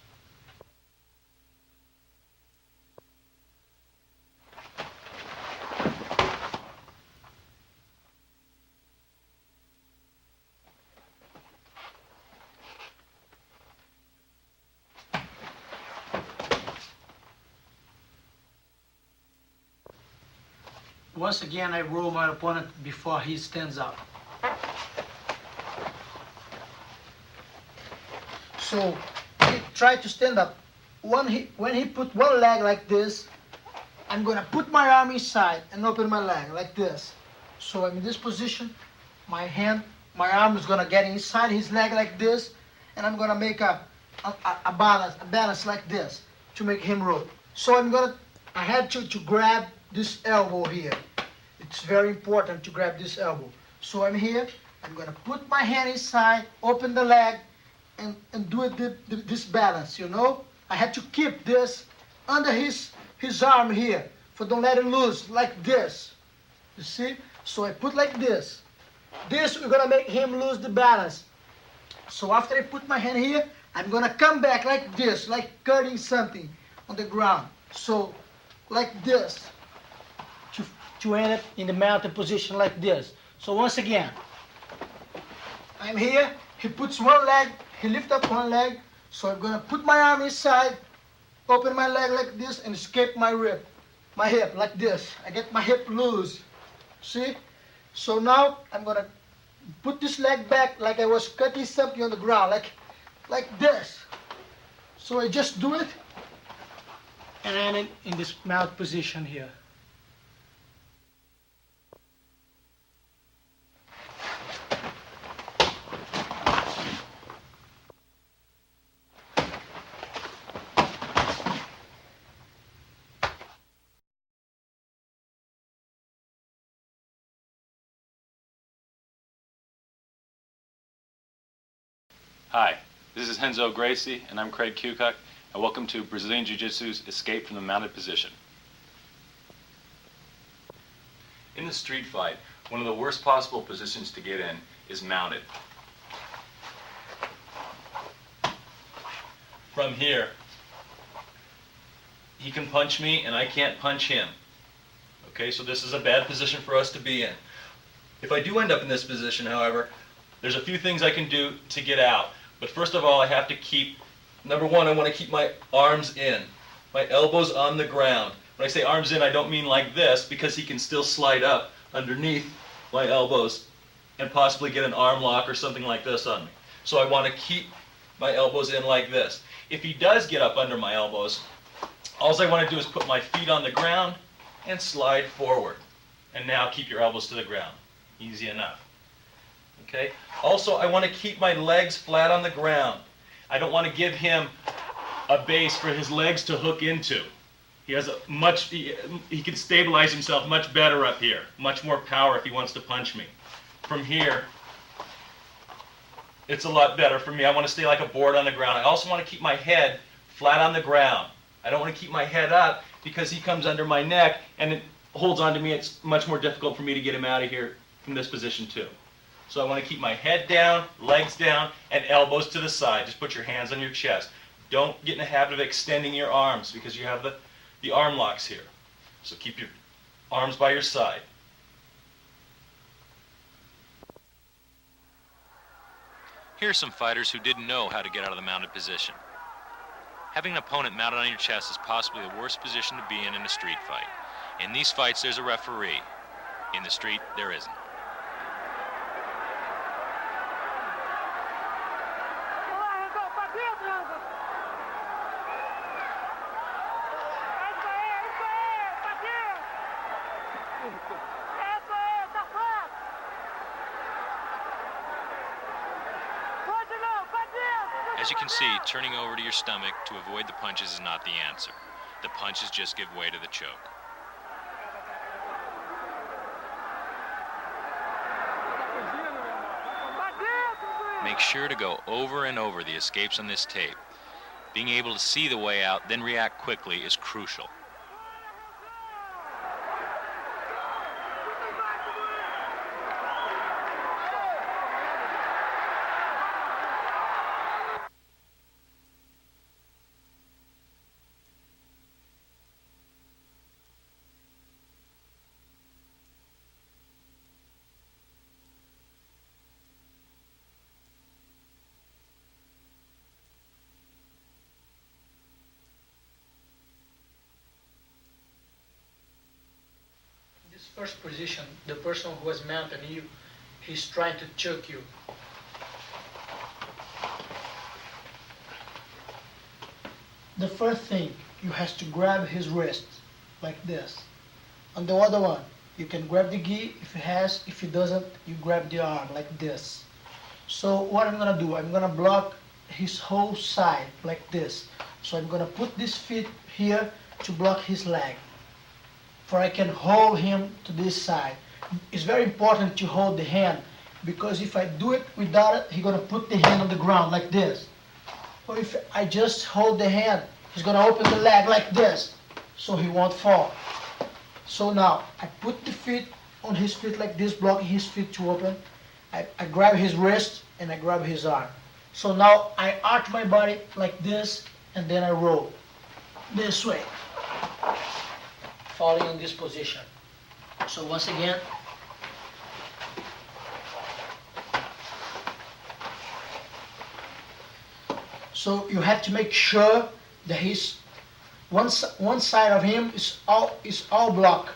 Once again, I roll my opponent before he stands up. So he tried to stand up. When he put one leg like this, I'm gonna put my arm inside and open my leg like this. So I'm in this position. My arm is gonna get inside his leg like this, and I'm gonna make a balance like this to make him roll. So I had to grab this elbow here. It's very important to grab this elbow. So I'm here, I'm gonna put my hand inside, open the leg, and do this balance, you know? I had to keep this under his arm here, for don't let it loose, like this. You see? So I put like this. This, we're gonna make him lose the balance. So after I put my hand here, I'm gonna come back like this, like cutting something on the ground. So, like this. To end up in the mounted position like this. So once again, I'm here, he puts one leg, he lifts up one leg, so I'm gonna put my arm inside, open my leg like this, and escape my hip like this. I get my hip loose, see? So now I'm gonna put this leg back like I was cutting something on the ground, like this. So I just do it, and I'm in this mount position here. Hi, this is Renzo Gracie, and I'm Craig Kukuk, and welcome to Brazilian Jiu-Jitsu's Escape from the Mounted Position. In the street fight, one of the worst possible positions to get in is mounted. From here, he can punch me and I can't punch him. Okay, so this is a bad position for us to be in. If I do end up in this position, however, there's a few things I can do to get out. But first of all, I have to keep, number one, I want to keep my arms in, my elbows on the ground. When I say arms in, I don't mean like this, because he can still slide up underneath my elbows and possibly get an arm lock or something like this on me. So I want to keep my elbows in like this. If he does get up under my elbows, all I want to do is put my feet on the ground and slide forward. And now keep your elbows to the ground. Easy enough. Okay? Also, I want to keep my legs flat on the ground. I don't want to give him a base for his legs to hook into. He has he can stabilize himself much better up here. Much more power if he wants to punch me. From here, it's a lot better for me. I want to stay like a board on the ground. I also want to keep my head flat on the ground. I don't want to keep my head up because he comes under my neck and it holds on to me. It's much more difficult for me to get him out of here from this position too. So I want to keep my head down, legs down, and elbows to the side. Just put your hands on your chest. Don't get in the habit of extending your arms because you have the arm locks here. So keep your arms by your side. Here are some fighters who didn't know how to get out of the mounted position. Having an opponent mounted on your chest is possibly the worst position to be in a street fight. In these fights, there's a referee. In the street, there isn't. As you can see, turning over to your stomach to avoid the punches is not the answer. The punches just give way to the choke. Make sure to go over and over the escapes on this tape. Being able to see the way out, then react quickly is crucial. This first position, the person who was mounting you, he's trying to choke you. The first thing, you have to grab his wrist, like this. On the other one, you can grab the gi if he has, if he doesn't, you grab the arm, like this. So what I'm gonna do, I'm gonna block his whole side, like this. So I'm gonna put this feet here to block his leg, for I can hold him to this side. It's very important to hold the hand, because if I do it without it, he's gonna put the hand on the ground like this. Or if I just hold the hand, he's gonna open the leg like this, so he won't fall. So now, I put the feet on his feet like this, blocking his feet to open. I grab his wrist and I grab his arm. So now I arch my body like this, and then I roll this way, falling in this position. So once again, so you have to make sure that his one side of him is all blocked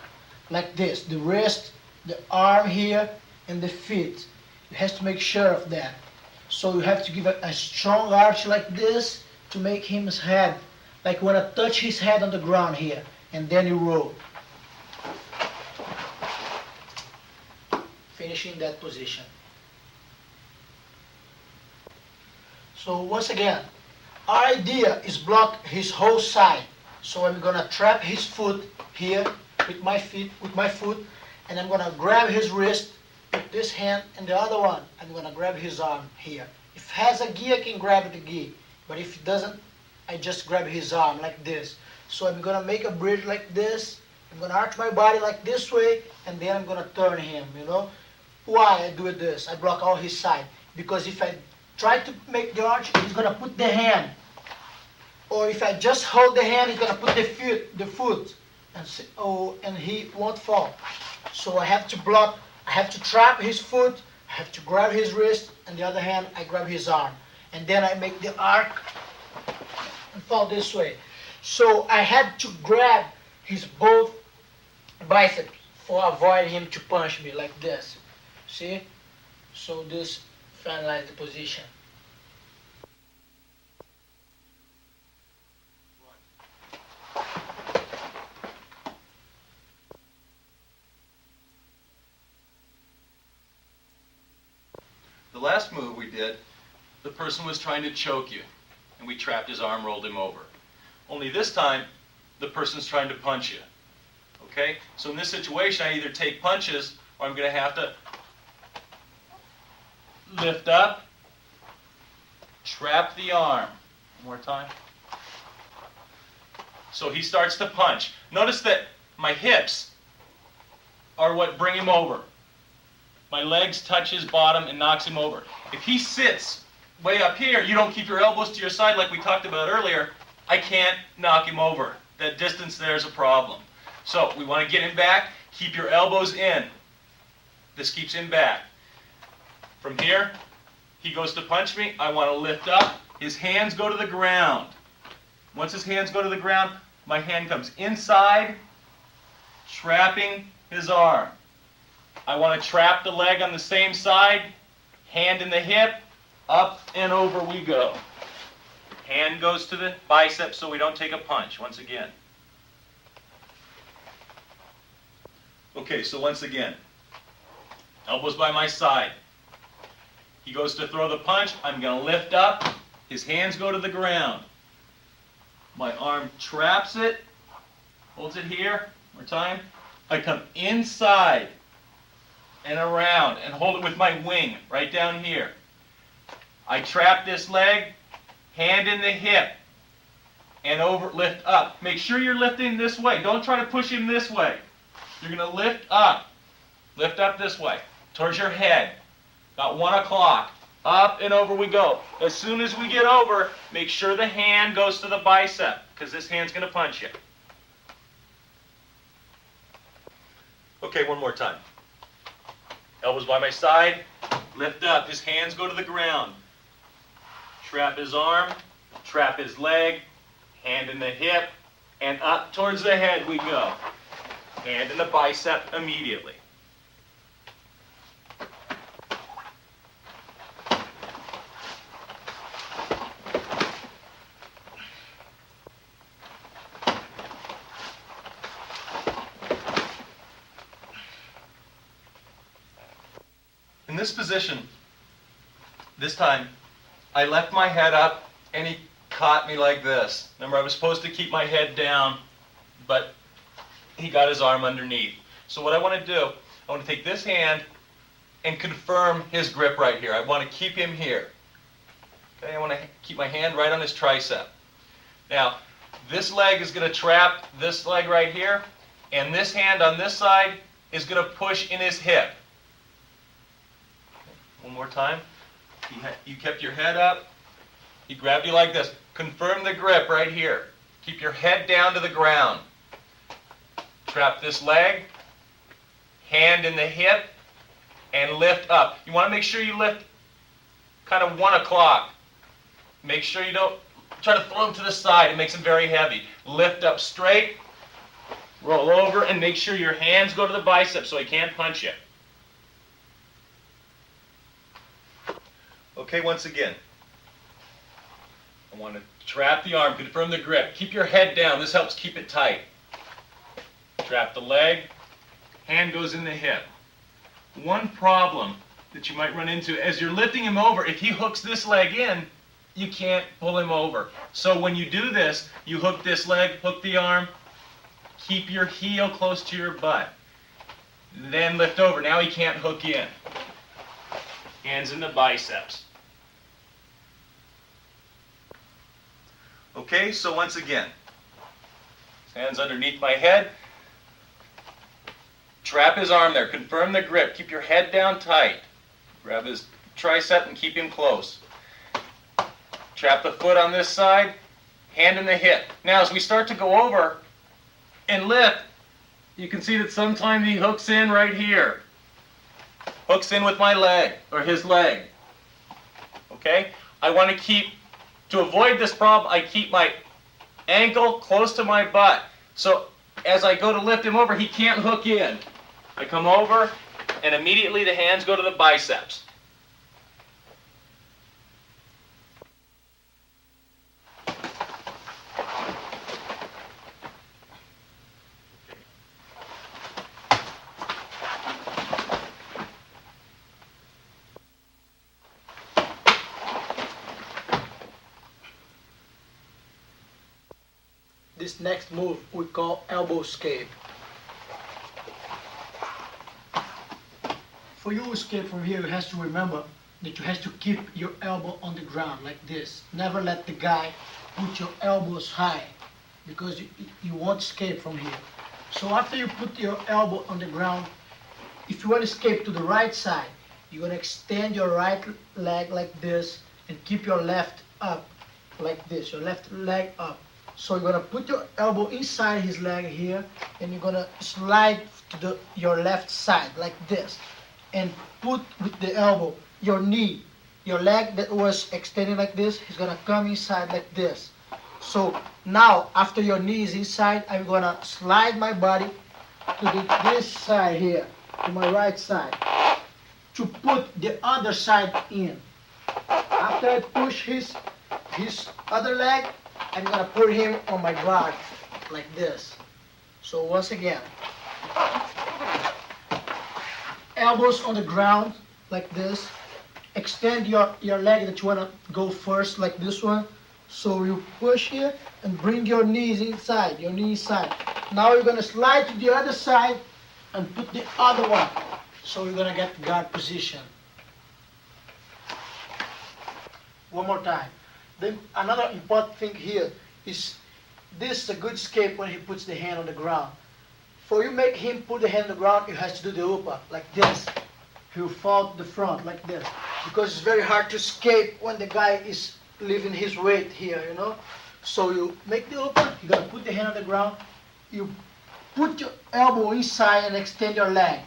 like this, the wrist, the arm here, and the feet. You have to make sure of that. So you have to give a strong arch like this to make his head, like when I touch his head on the ground here, and then you roll. Finishing that position. So once again, our idea is block his whole side. So I'm gonna trap his foot here with my foot, and I'm gonna grab his wrist with this hand, and the other one, I'm gonna grab his arm here. If he has a gi, I can grab the gi, but if he doesn't, I just grab his arm like this. So I'm gonna make a bridge like this. I'm gonna arch my body like this way, and then I'm gonna turn him, you know. Why I do this? I block all his side. Because if I try to make the arch, he's gonna put the hand. Or if I just hold the hand, he's gonna put the foot, and he won't fall. So I have to block, I have to trap his foot, I have to grab his wrist, and the other hand, I grab his arm. And then I make the arc and fall this way. So I had to grab his both biceps for avoid him to punch me like this. See? So this finalize the position. The last move we did, the person was trying to choke you, and we trapped his arm, rolled him over. Only this time, the person's trying to punch you. Okay? So in this situation, I either take punches, or I'm going to have to lift up, trap the arm. One more time. So he starts to punch. Notice that my hips are what bring him over. My legs touch his bottom and knocks him over. If he sits way up here, you don't keep your elbows to your side like we talked about earlier, I can't knock him over. That distance there is a problem. So we want to get him back. Keep your elbows in. This keeps him back. From here, he goes to punch me. I want to lift up. His hands go to the ground. Once his hands go to the ground, my hand comes inside, trapping his arm. I want to trap the leg on the same side, hand in the hip, up and over we go. Hand goes to the bicep so we don't take a punch once again. Okay, so once again, elbows by my side. He goes to throw the punch. I'm going to lift up. His hands go to the ground. My arm traps it, holds it here, more time. I come inside and around and hold it with my wing right down here. I trap this leg, hand in the hip, and over, lift up. Make sure you're lifting this way. Don't try to push him this way. You're going to lift up. Lift up this way, towards your head. About 1 o'clock. Up and over we go. As soon as we get over, make sure the hand goes to the bicep, because this hand's going to punch you. Okay, one more time. Elbows by my side. Lift up. His hands go to the ground. Trap his arm. Trap his leg. Hand in the hip. And up towards the head we go. Hand in the bicep immediately. In this position, this time, I left my head up and he caught me like this. Remember, I was supposed to keep my head down, but he got his arm underneath. So what I want to do, I want to take this hand and confirm his grip right here. I want to keep him here. Okay, I want to keep my hand right on his tricep. Now, this leg is going to trap this leg right here, and this hand on this side is going to push in his hip. One more time. You kept your head up. He grabbed you like this. Confirm the grip right here. Keep your head down to the ground. Trap this leg. Hand in the hip. And lift up. You want to make sure you lift kind of 1 o'clock. Make sure you don't try to throw him to the side. It makes him very heavy. Lift up straight. Roll over and make sure your hands go to the biceps so he can't punch you. Okay, once again, I want to trap the arm, confirm the grip. Keep your head down. This helps keep it tight. Trap the leg. Hand goes in the hip. One problem that you might run into as you're lifting him over, if he hooks this leg in, you can't pull him over. So when you do this, you hook this leg, hook the arm, keep your heel close to your butt. Then lift over. Now he can't hook in. Hands in the biceps. Okay, so once again, hands underneath my head. Trap his arm there. Confirm the grip. Keep your head down tight. Grab his tricep and keep him close. Trap the foot on this side. Hand in the hip. Now as we start to go over and lift, you can see that sometimes he hooks in right here. Hooks in with my leg, or his leg. Okay? I want to keep, to avoid this problem, I keep my ankle close to my butt. So as I go to lift him over, he can't hook in. I come over, and immediately the hands go to the biceps. This next move we call elbow escape. For you to escape from here, you have to remember that you have to keep your elbow on the ground like this. Never let the guy put your elbows high, because you won't escape from here. So after you put your elbow on the ground, if you want to escape to the right side, you're going to extend your right leg like this and keep your left up like this, your left leg up. So you're going to put your elbow inside his leg here, and you're going to slide to your left side like this. And put with the elbow, your knee, your leg that was extended like this, is going to come inside like this. So now, after your knee is inside, I'm going to slide my body to this side here, to my right side, to put the other side in. After I push his other leg, I'm going to put him on my back like this. So once again, elbows on the ground like this, extend your leg that you want to go first, like this one. So you push here and bring your knees inside, your knee inside. Now you're going to slide to the other side and put the other one. So you're going to get guard position. One more time. Then another important thing here is this is a good escape when he puts the hand on the ground. For you make him put the hand on the ground, you have to do the upa like this. He'll fall to the front like this. Because it's very hard to escape when the guy is leaving his weight here, you know. So you make the upa, you're gonna put the hand on the ground, you put your elbow inside and extend your leg.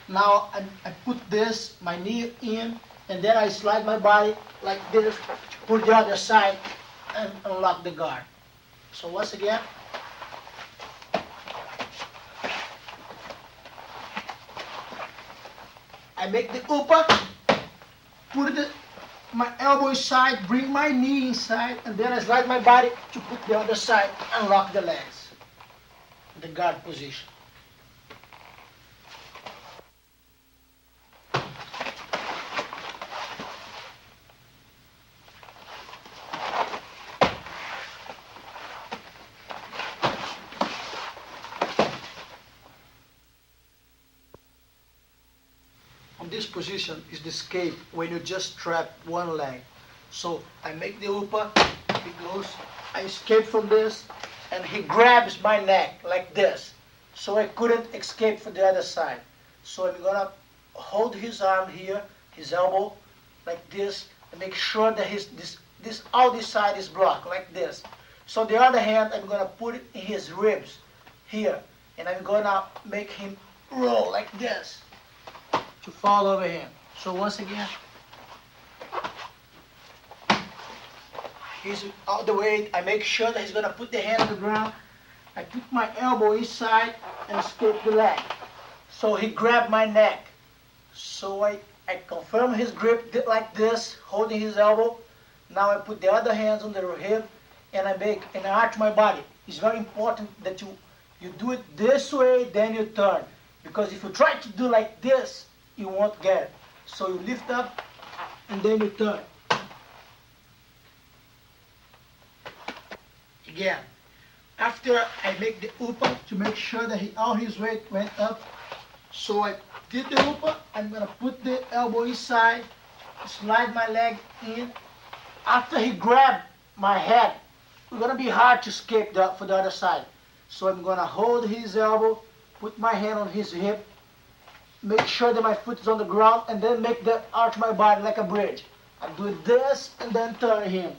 Now I put this, my knee in, and then I slide my body like this, put the other side, and unlock the guard. So once again, I make the upa, put my elbow inside, bring my knee inside, and then I slide my body to put the other side and lock the legs. The guard position. This position is the escape when you just trap one leg. So I make the upa, he goes, I escape from this, and he grabs my neck like this. So I couldn't escape from the other side. So I'm gonna hold his arm here, his elbow, like this, and make sure that all this side is blocked, like this. So the other hand, I'm gonna put it in his ribs, here, and I'm gonna make him roll like this, to fall over him. So once again, he's out the way. I make sure that he's gonna put the hand on the ground. I put my elbow inside and escape the leg. So he grabbed my neck. So I confirm his grip like this, holding his elbow. Now I put the other hands on the hip and I arch my body. It's very important that you do it this way, then you turn. Because if you try to do like this, you won't get it. So you lift up and then you turn. Again, after I make the upa to make sure that all his weight went up. So I did the upa, I'm gonna put the elbow inside, slide my leg in. After he grabbed my head, it's gonna be hard to escape for the other side. So I'm gonna hold his elbow, put my hand on his hip, make sure that my foot is on the ground, and then arch my body like a bridge. I do this and then turn him.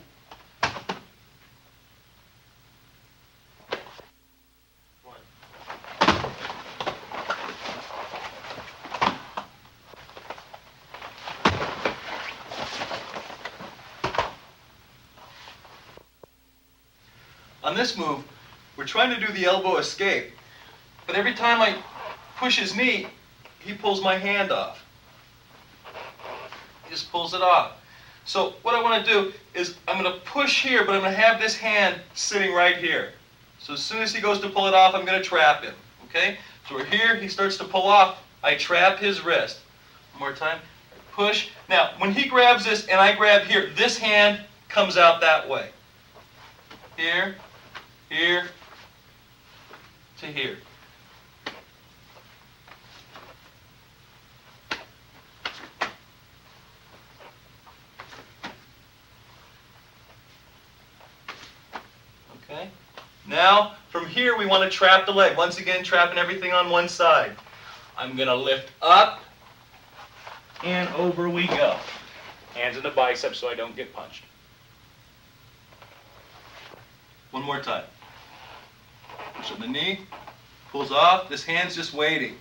On this move, we're trying to do the elbow escape, but every time I push his knee, he pulls my hand off. He just pulls it off. So what I want to do is I'm going to push here, but I'm going to have this hand sitting right here. So as soon as he goes to pull it off, I'm going to trap him. Okay? So we're here, he starts to pull off, I trap his wrist. One more time. Push. Now, when he grabs this and I grab here, this hand comes out that way. Here, here, to here. Okay. Now, from here we want to trap the leg. Once again, trapping everything on one side. I'm going to lift up, and over we go. Hands in the biceps so I don't get punched. One more time. Push on the knee, pulls off. This hand's just waiting.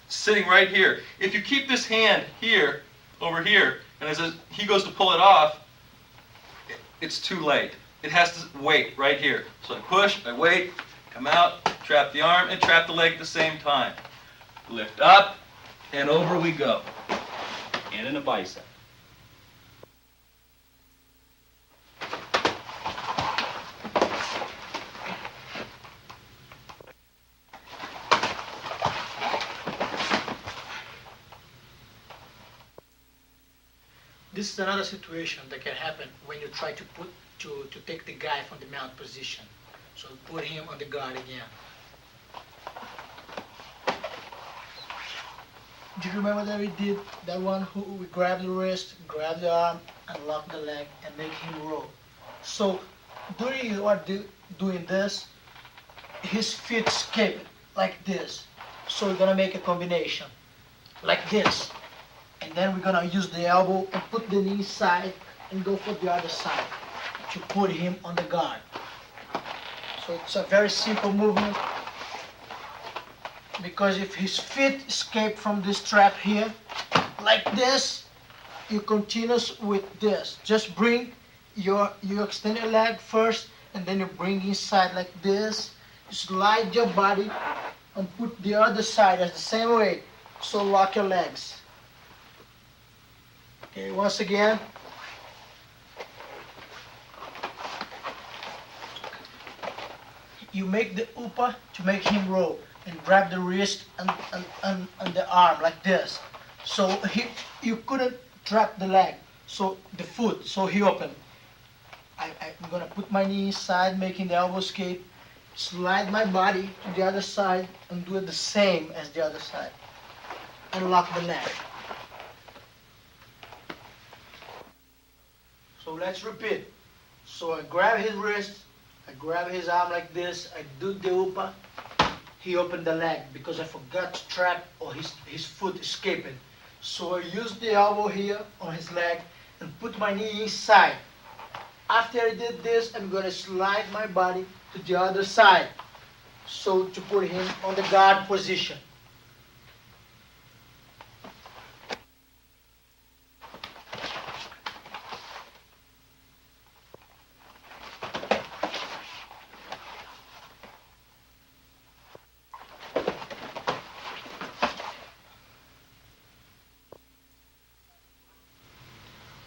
Sitting right here. If you keep this hand here, over here, and as he goes to pull it off, it's too late. It has to wait right here. So I push, I wait, come out, trap the arm, and trap the leg at the same time. Lift up, and over we go. Hand in the bicep. This is another situation that can happen when you try to take the guy from the mount position. So put him on the guard again. Do you remember that we did that one who we grab the wrist, grab the arm, and lock the leg and make him roll? So during you are doing this, his feet escape like this. So we're gonna make a combination like this. And then we're gonna use the elbow and put the knee side and go for the other side to put him on the guard. So it's a very simple movement, because if his feet escape from this trap here, like this, you continue with this. Just bring you extend your leg first, and then you bring inside like this. You slide your body and put the other side as the same way. So lock your legs. Okay, once again. You make the upa to make him roll, and grab the wrist and the arm like this. So you couldn't trap the leg, so the foot, so he opened. I'm gonna put my knee inside, making the elbow escape, slide my body to the other side, and do it the same as the other side, and lock the leg. So let's repeat. So I grab his wrist, I grab his arm like this, I do the upa, he opened the leg because I forgot to trap or his foot escaping. So I use the elbow here on his leg and put my knee inside. After I did this, I'm going to slide my body to the other side, so to put him on the guard position.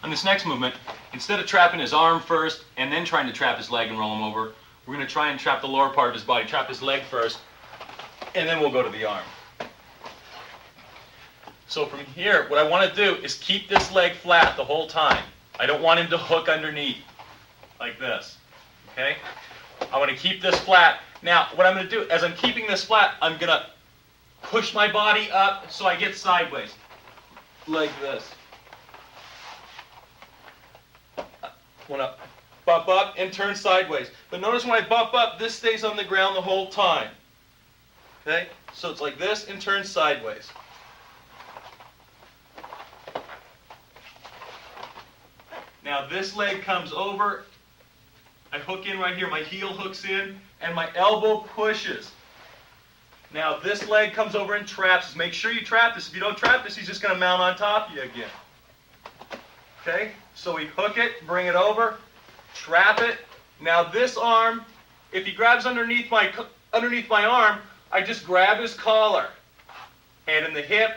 On this next movement, instead of trapping his arm first and then trying to trap his leg and roll him over, we're going to try and trap the lower part of his body, trap his leg first, and then we'll go to the arm. So from here, what I want to do is keep this leg flat the whole time. I don't want him to hook underneath like this, okay? I want to keep this flat. Now, what I'm going to do, as I'm keeping this flat, I'm going to push my body up so I get sideways, like this. I want to bump up and turn sideways. But notice when I bump up, this stays on the ground the whole time. Okay? So it's like this and turn sideways. Now this leg comes over. I hook in right here. My heel hooks in and my elbow pushes. Now this leg comes over and traps. Make sure you trap this. If you don't trap this, he's just going to mount on top of you again. Okay? So we hook it, bring it over, trap it. Now this arm, if he grabs underneath my arm, I just grab his collar. Hand in the hip,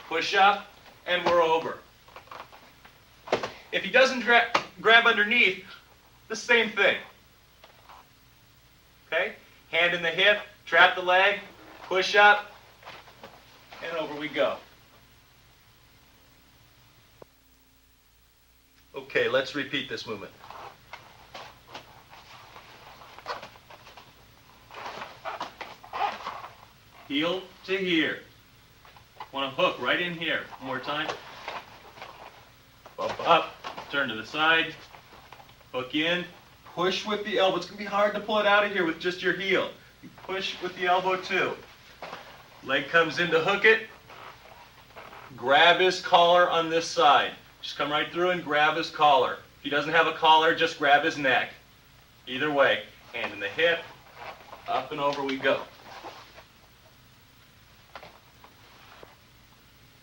push up, and we're over. If he doesn't grab underneath, the same thing. Okay? Hand in the hip, trap the leg, push up, and over we go. Okay, let's repeat this movement. Heel to here. Want to hook right in here. One more time. Bump up, turn to the side, hook in, push with the elbow. It's going to be hard to pull it out of here with just your heel. You push with the elbow too. Leg comes in to hook it. Grab his collar on this side. Just come right through and grab his collar. If he doesn't have a collar, just grab his neck. Either way, hand in the hip, up and over we go.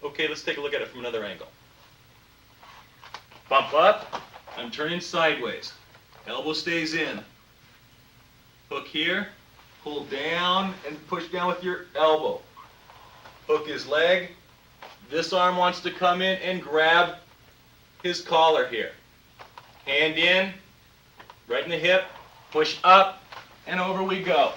Okay, let's take a look at it from another angle. Bump up, I'm turning sideways. Elbow stays in. Hook here, pull down and push down with your elbow. Hook his leg. This arm wants to come in and grab his collar here. Hand in, right in the hip, push up, and over we go.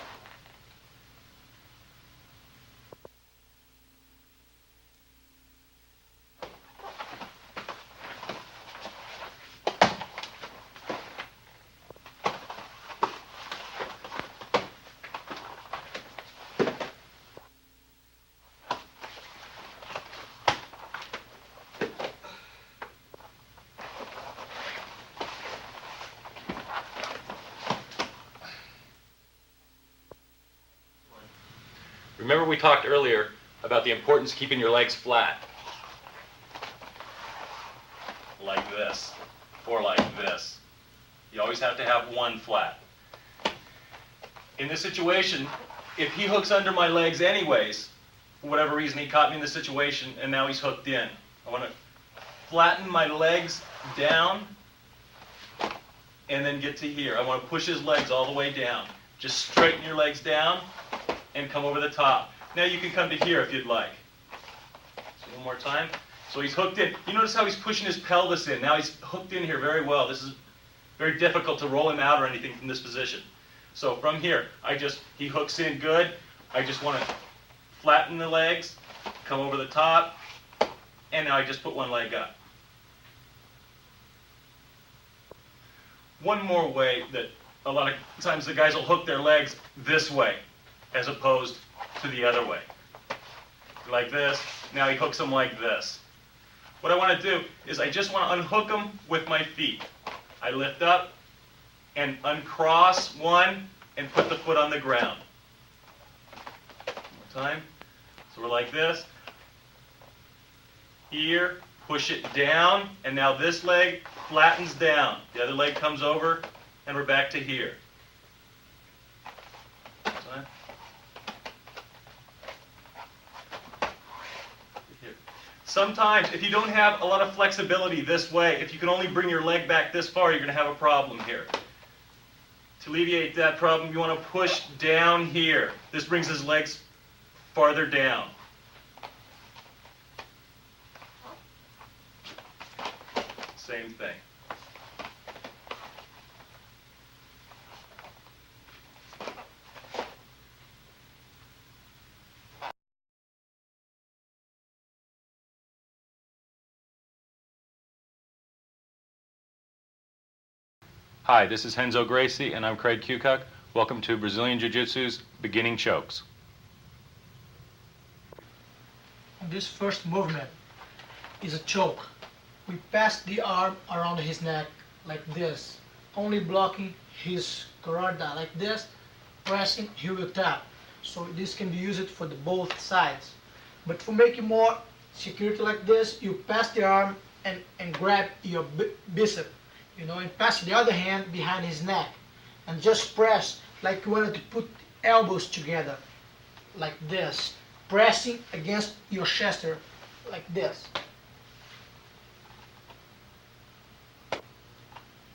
Remember we talked earlier about the importance of keeping your legs flat. Like this, or like this. You always have to have one flat. In this situation, if he hooks under my legs anyways, for whatever reason he caught me in this situation and now he's hooked in, I want to flatten my legs down and then get to here. I want to push his legs all the way down. Just straighten your legs down and come over the top. Now you can come to here if you'd like. So one more time. So he's hooked in. You notice how he's pushing his pelvis in. Now he's hooked in here very well. This is very difficult to roll him out or anything from this position. So from here, he hooks in good. I just want to flatten the legs, come over the top, and now I just put one leg up. One more way that a lot of times the guys will hook their legs this way as opposed to the other way. Like this. Now he hooks them like this. What I want to do is I just want to unhook them with my feet. I lift up and uncross one and put the foot on the ground. One more time. So we're like this. Here, push it down, and now this leg flattens down. The other leg comes over, and we're back to here. Here. Sometimes, if you don't have a lot of flexibility this way, if you can only bring your leg back this far, you're going to have a problem here. To alleviate that problem, you want to push down here. This brings his legs farther down. Same thing. Hi, this is Renzo Gracie, and I'm Kukuk. Welcome to Brazilian Jiu-Jitsu's Beginning Chokes. This first movement is a choke. We pass the arm around his neck like this, only blocking his carotid like this, pressing, he will tap. So this can be used for the both sides. But for making more security like this, you pass the arm and grab your bicep, and pass the other hand behind his neck and just press like you wanted to put elbows together like this, pressing against your chest like this.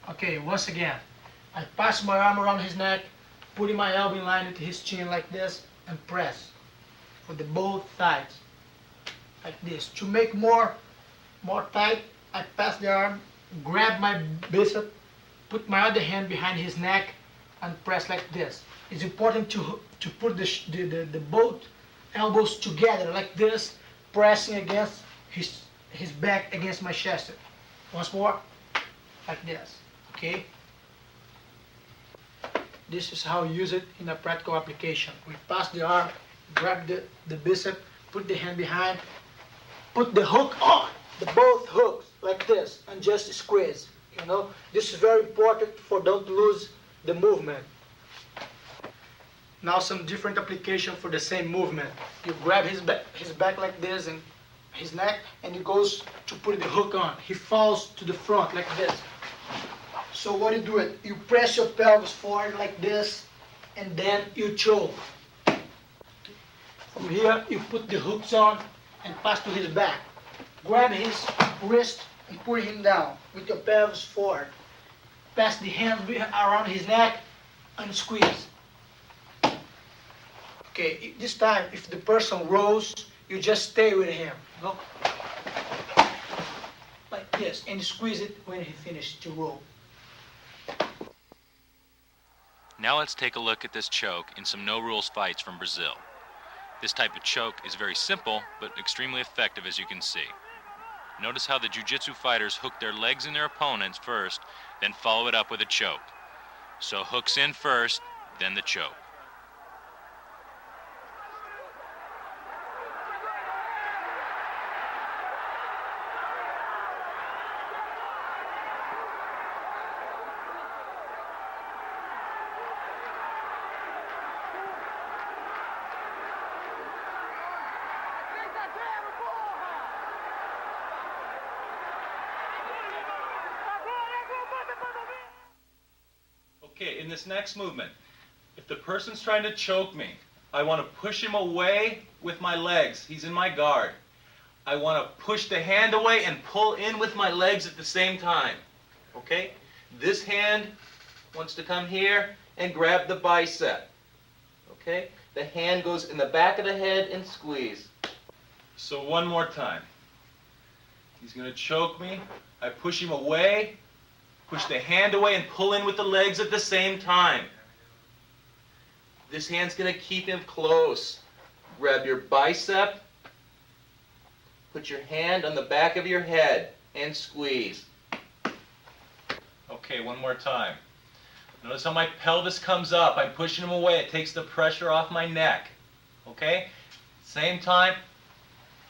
Okay, once again, I pass my arm around his neck, putting my elbow in line with his chin like this, and press for the both sides like this. To make more tight, I pass the arm, grab my bicep, put my other hand behind his neck, and press like this. It's important to put the both elbows together like this, pressing against his back against my chest. Once more, like this. Okay? This is how you use it in a practical application. We pass the arm, grab the bicep, put the hand behind, put the hook on, the both hooks like this, and just squeeze. This is very important for don't lose the movement. Now some different application for the same movement. You grab his back like this and his neck, and he goes to put the hook on. He falls to the front like this. So what you do it? You press your pelvis forward like this, and then you choke. From here, you put the hooks on and pass to his back. Grab his wrist and put him down with your pelvis forward. Pass the hands around his neck and squeeze. Okay, this time, if the person rolls, you just stay with him. Like this, and squeeze it when he finishes to roll. Now let's take a look at this choke in some no-rules fights from Brazil. This type of choke is very simple, but extremely effective, as you can see. Notice how the jiu-jitsu fighters hook their legs in their opponents first, then follow it up with a choke. So hooks in first, then the choke. this next movement, if the person's trying to choke me, I want to push him away with my legs. He's in my guard. I want to push the hand away and pull in with my legs at the same time. Okay? This hand wants to come here and grab the bicep. Okay? The hand goes in the back of the head and squeeze. So one more time. He's going to choke me. I push him away, push the hand away, and pull in with the legs at the same time. This hand's going to keep him close. Grab your bicep, put your hand on the back of your head, and squeeze. Okay, one more time. Notice how my pelvis comes up. I'm pushing him away. It takes the pressure off my neck. Okay? Same time,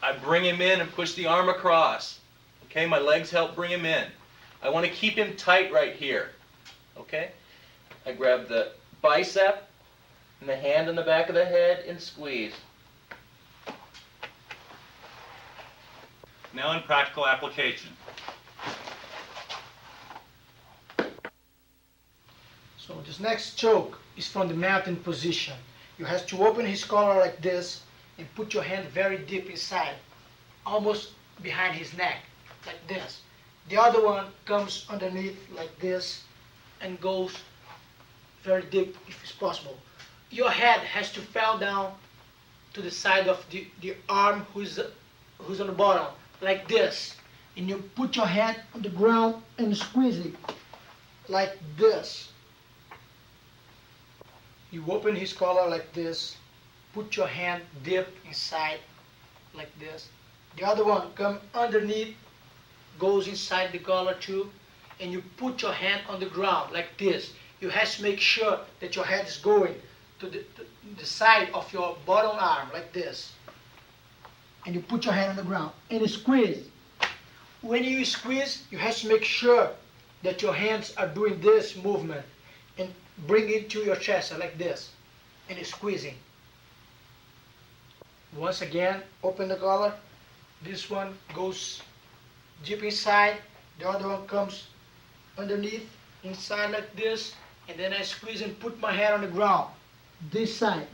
I bring him in and push the arm across. Okay, my legs help bring him in. I want to keep him tight right here. Okay? I grab the bicep and the hand on the back of the head and squeeze. Now in practical application. So this next choke is from the mountain position. You have to open his collar like this and put your hand very deep inside, almost behind his neck, like this. The other one comes underneath like this and goes very deep if it's possible. Your head has to fall down to the side of the arm who's on the bottom, like this. And you put your hand on the ground and squeeze it, like this. You open his collar like this, put your hand deep inside, like this. The other one comes underneath, goes inside the collar too, and you put your hand on the ground like this. You have to make sure that your head is going to the side of your bottom arm, like this. And you put your hand on the ground and you squeeze. When you squeeze, you have to make sure that your hands are doing this movement and bring it to your chest like this, and you're squeezing. Once again, open the collar. This one goes deep inside, the other one comes underneath, inside like this, and then I squeeze and put my hand on the ground, this side.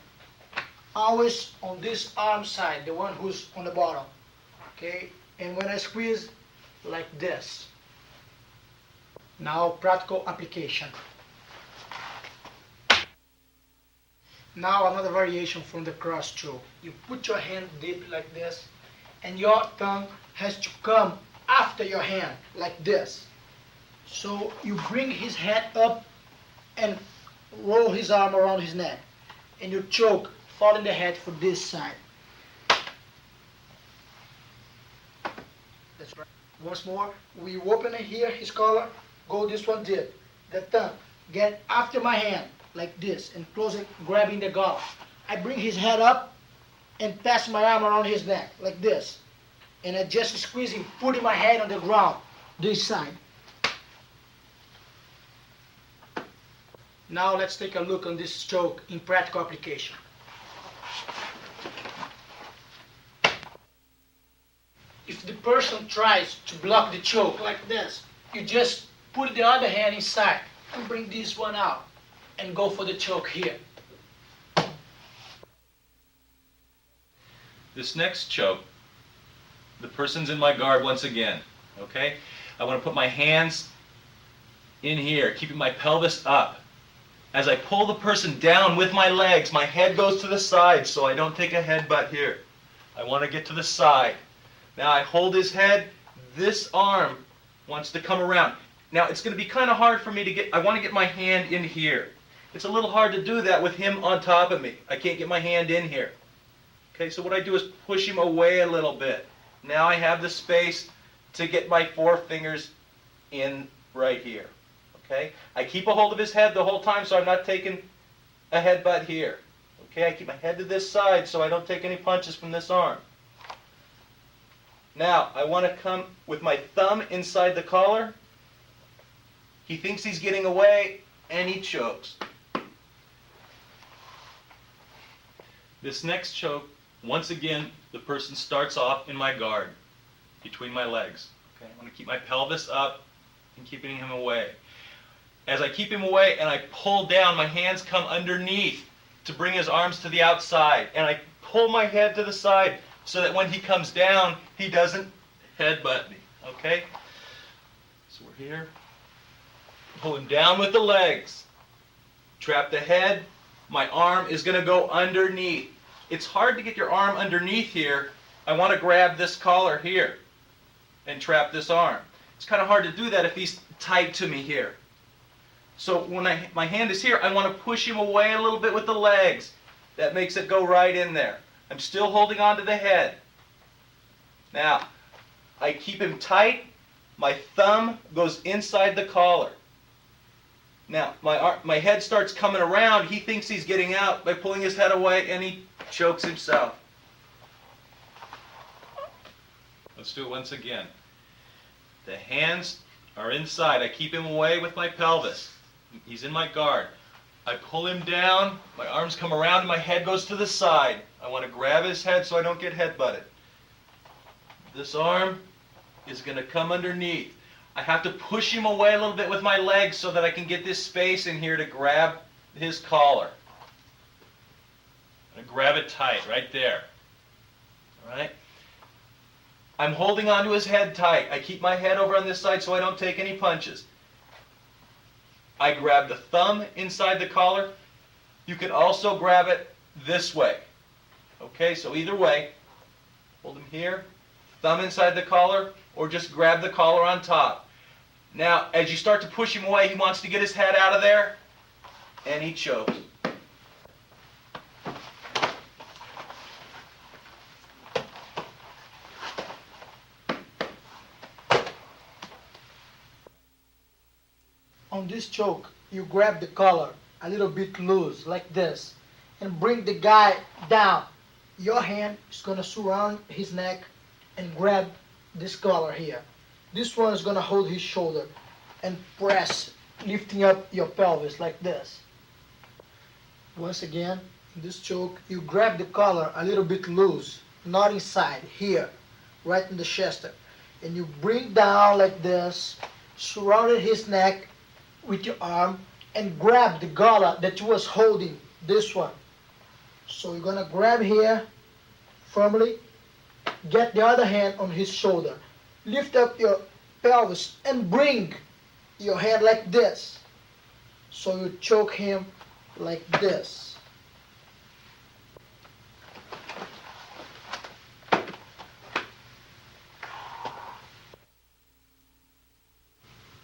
Always on this arm side, the one who's on the bottom. Okay, and when I squeeze, like this. Now practical application. Now another variation from the cross choke. You put your hand deep like this, and your tongue has to come after your hand, like this. So you bring his head up and roll his arm around his neck, and you choke, following the head for this side. That's right. Once more, we open it here, his collar, go this one deep. The tongue, get after my hand, like this, and close it, grabbing the collar. I bring his head up and pass my arm around his neck, like this. And I just squeezing, putting my head on the ground, this side. Now let's take a look on this choke in practical application. If the person tries to block the choke like this, you just put the other hand inside and bring this one out and go for the choke here. This next choke, the person's in my guard once again, okay? I want to put my hands in here, keeping my pelvis up. As I pull the person down with my legs, my head goes to the side so I don't take a headbutt here. I want to get to the side. Now I hold his head. This arm wants to come around. Now it's going to be kind of hard for me to get, I want to get my hand in here. It's a little hard to do that with him on top of me. I can't get my hand in here. Okay, so what I do is push him away a little bit. Now I have the space to get my forefingers in right here. Okay, I keep a hold of his head the whole time so I'm not taking a headbutt here. Okay, I keep my head to this side so I don't take any punches from this arm. Now, I want to come with my thumb inside the collar. He thinks he's getting away, and he chokes. This next choke, once again, the person starts off in my guard, between my legs. Okay, I want to keep my pelvis up and keeping him away. As I keep him away and I pull down, my hands come underneath to bring his arms to the outside. And I pull my head to the side so that when he comes down, he doesn't headbutt me. Okay? So we're here. Pull him down with the legs. Trap the head. My arm is going to go underneath. It's hard to get your arm underneath here. I want to grab this collar here and trap this arm. It's kind of hard to do that if he's tied to me here. So when my hand is here, I want to push him away a little bit with the legs. That makes it go right in there. I'm still holding on to the head. Now, I keep him tight. My thumb goes inside the collar. Now, my head starts coming around. He thinks he's getting out by pulling his head away, and he chokes himself. Let's do it once again. The hands are inside. I keep him away with my pelvis. He's in my guard. I pull him down. My arms come around, and my head goes to the side. I want to grab his head so I don't get headbutted. This arm is going to come underneath. I have to push him away a little bit with my legs so that I can get this space in here to grab his collar. I'm going to grab it tight right there. All right? I'm holding onto his head tight. I keep my head over on this side so I don't take any punches. I grab the thumb inside the collar. You can also grab it this way. Okay, so either way, hold him here, thumb inside the collar, or just grab the collar on top. Now, as you start to push him away, he wants to get his head out of there, and he chokes. On this choke, you grab the collar a little bit loose, like this, and bring the guy down. Your hand is going to surround his neck and grab this collar here. This one is going to hold his shoulder and press, lifting up your pelvis like this. Once again, in this choke, you grab the collar a little bit loose, not inside, here, right in the chest. And you bring down like this, surrounding his neck with your arm, and grab the collar that you was holding, this one. So you're going to grab here firmly, get the other hand on his shoulder, lift up your pelvis and bring your hand like this. So you choke him like this.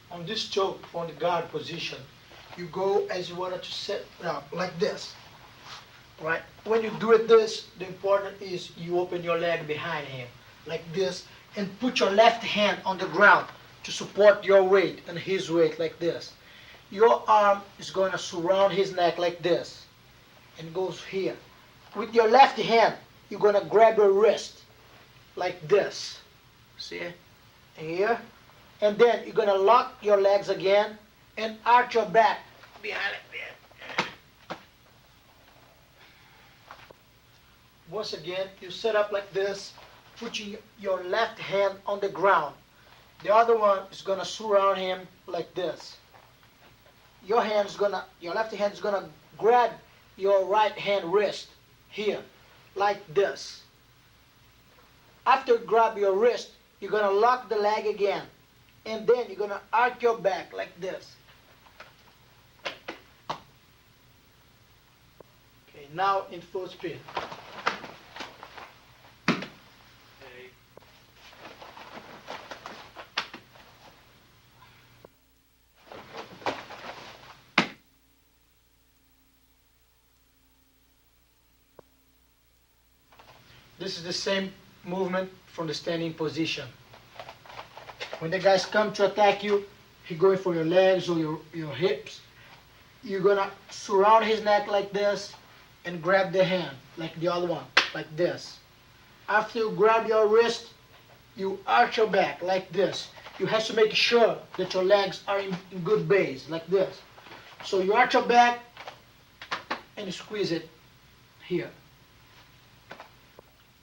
On this choke, from the guard position, you go as you wanted to sit down, like this. Right? When you do it this, the important is you open your leg behind him, like this, and put your left hand on the ground to support your weight and his weight, like this. Your arm is going to surround his neck like this, and goes here. With your left hand, you're going to grab your wrist, like this. See? Here. And then you're going to lock your legs again and arch your back behind it. Once again, you set up like this, putting your left hand on the ground. The other one is going to surround him like this. Your left hand is going to grab your right hand wrist here, like this. After you grab your wrist, you're going to lock the leg again. And then you're going to arch your back like this. Okay, now in full speed. This is the same movement from the standing position. When the guys come to attack you, he going for your legs or your hips. You're going to surround his neck like this and grab the hand like the other one, like this. After you grab your wrist, you arch your back like this. You have to make sure that your legs are in good base, like this. So you arch your back and squeeze it here.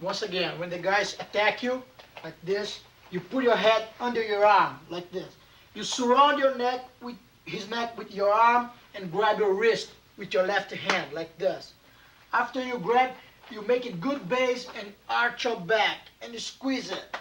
Once again, when the guys attack you, like this, you put your head under your arm, like this. You surround your neck with his neck with your arm and grab your wrist with your left hand like this. After you grab, you make it good base and arch your back and you squeeze it.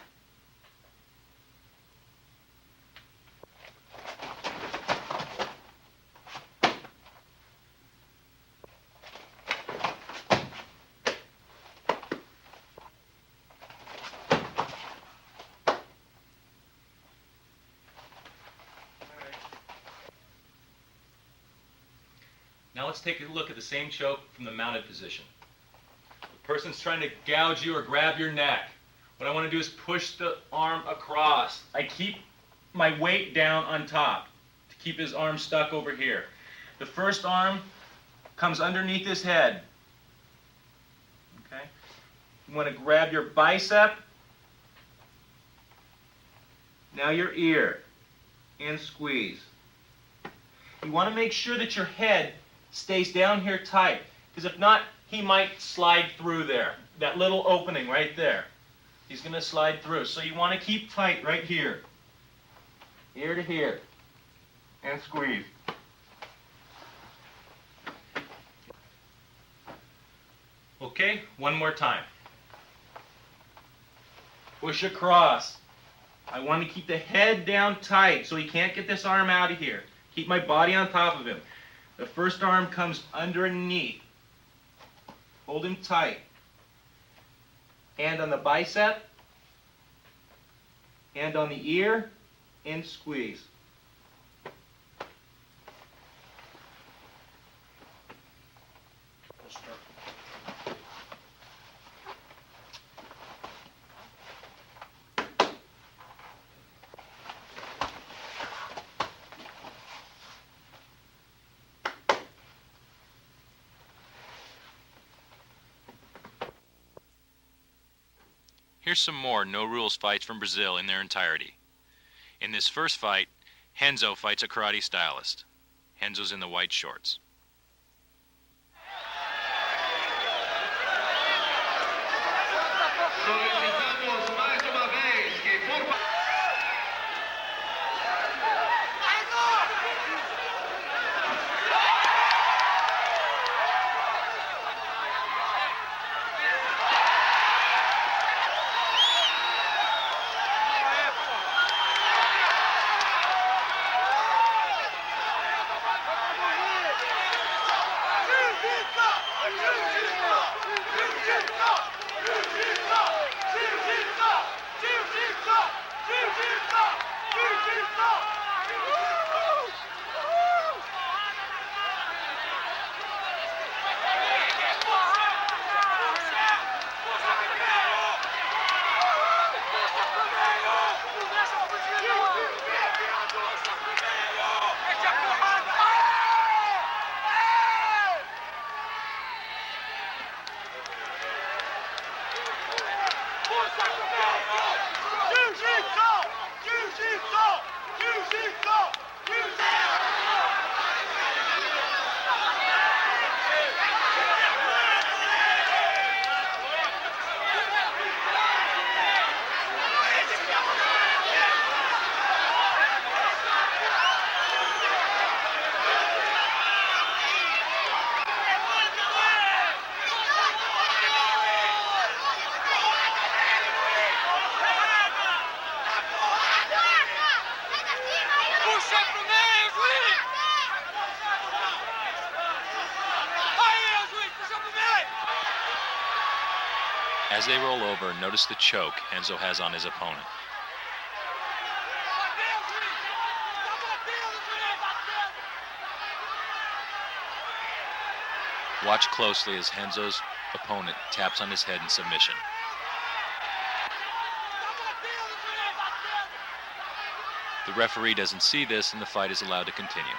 Now let's take a look at the same choke from the mounted position. The person's trying to gouge you or grab your neck. What I want to do is push the arm across. I keep my weight down on top to keep his arm stuck over here. The first arm comes underneath his head. Okay? You want to grab your bicep, now your ear, and squeeze. You want to make sure that your head stays down here tight, because if not, he might slide through there. That little opening right there. He's going to slide through. So you want to keep tight right here. Ear to here. And squeeze. Okay, one more time. Push across. I want to keep the head down tight so he can't get this arm out of here. Keep my body on top of him. The first arm comes underneath. Hold him tight. Hand on the bicep. Hand on the ear. And squeeze. Here's some more no-rules fights from Brazil in their entirety. In this first fight, Renzo fights a karate stylist. Renzo's in the white shorts. As they roll over, notice the choke Renzo has on his opponent. Watch closely as Renzo's opponent taps on his head in submission. The referee doesn't see this and the fight is allowed to continue.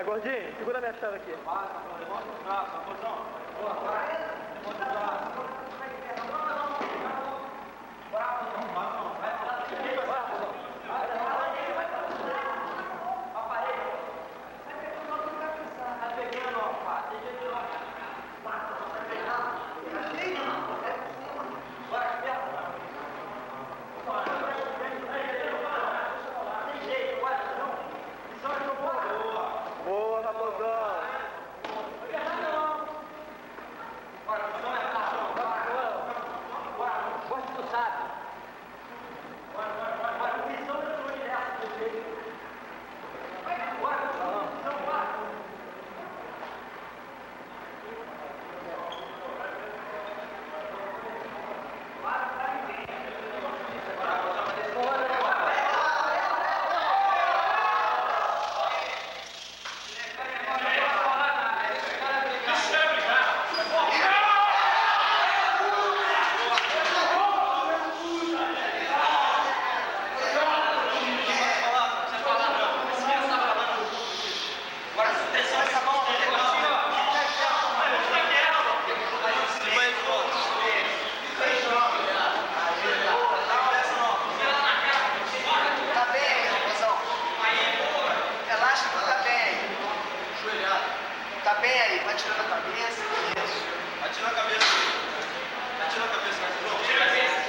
Gordinho, segura minha chave aqui. Boa, raposão. Tá bem aí, vai tirando a cabeça. Isso. Vai tirando a cabeça. Vai tirando a cabeça. Tira a cabeça.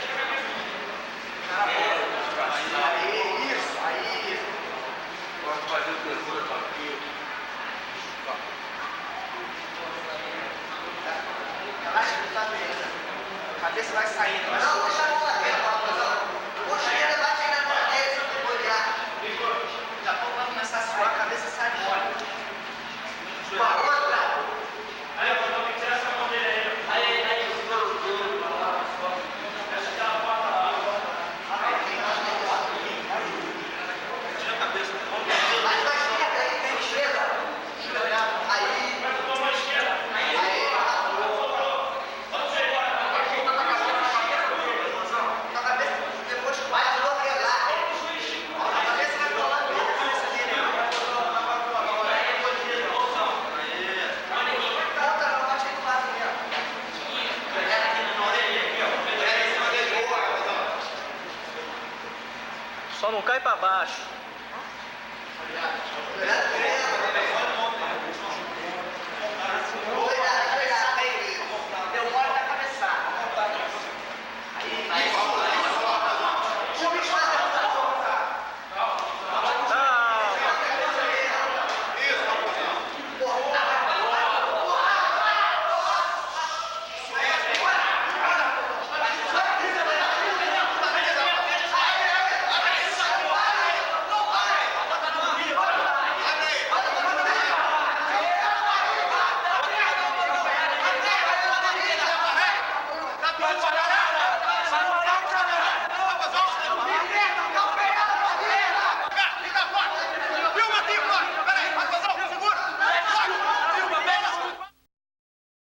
Aí, isso. Aí, isso. Pode fazer o terceiro aqui. Relaxa que tá bem. A cabeça vai saindo. Vai não, deixa a mão lá dentro. Poxa, ele bate aí na cabeça. Olhar. Daqui a pouco vai começar a suar, a cabeça sai mole. Uma outra. Aí, eu vou ter que tirar essa mão dele aí. Aí, fecha aquela porta lá. Tira a cabeça. Mais pra esquerda aí, vem esquerda. Aí. Vai pra mão esquerda. Aí. Vamos ver agora. A cabeça, depois vai rolar. A cabeça vai rolar mesmo. A cabeça dele. Só não cai pra baixo. Cuidado.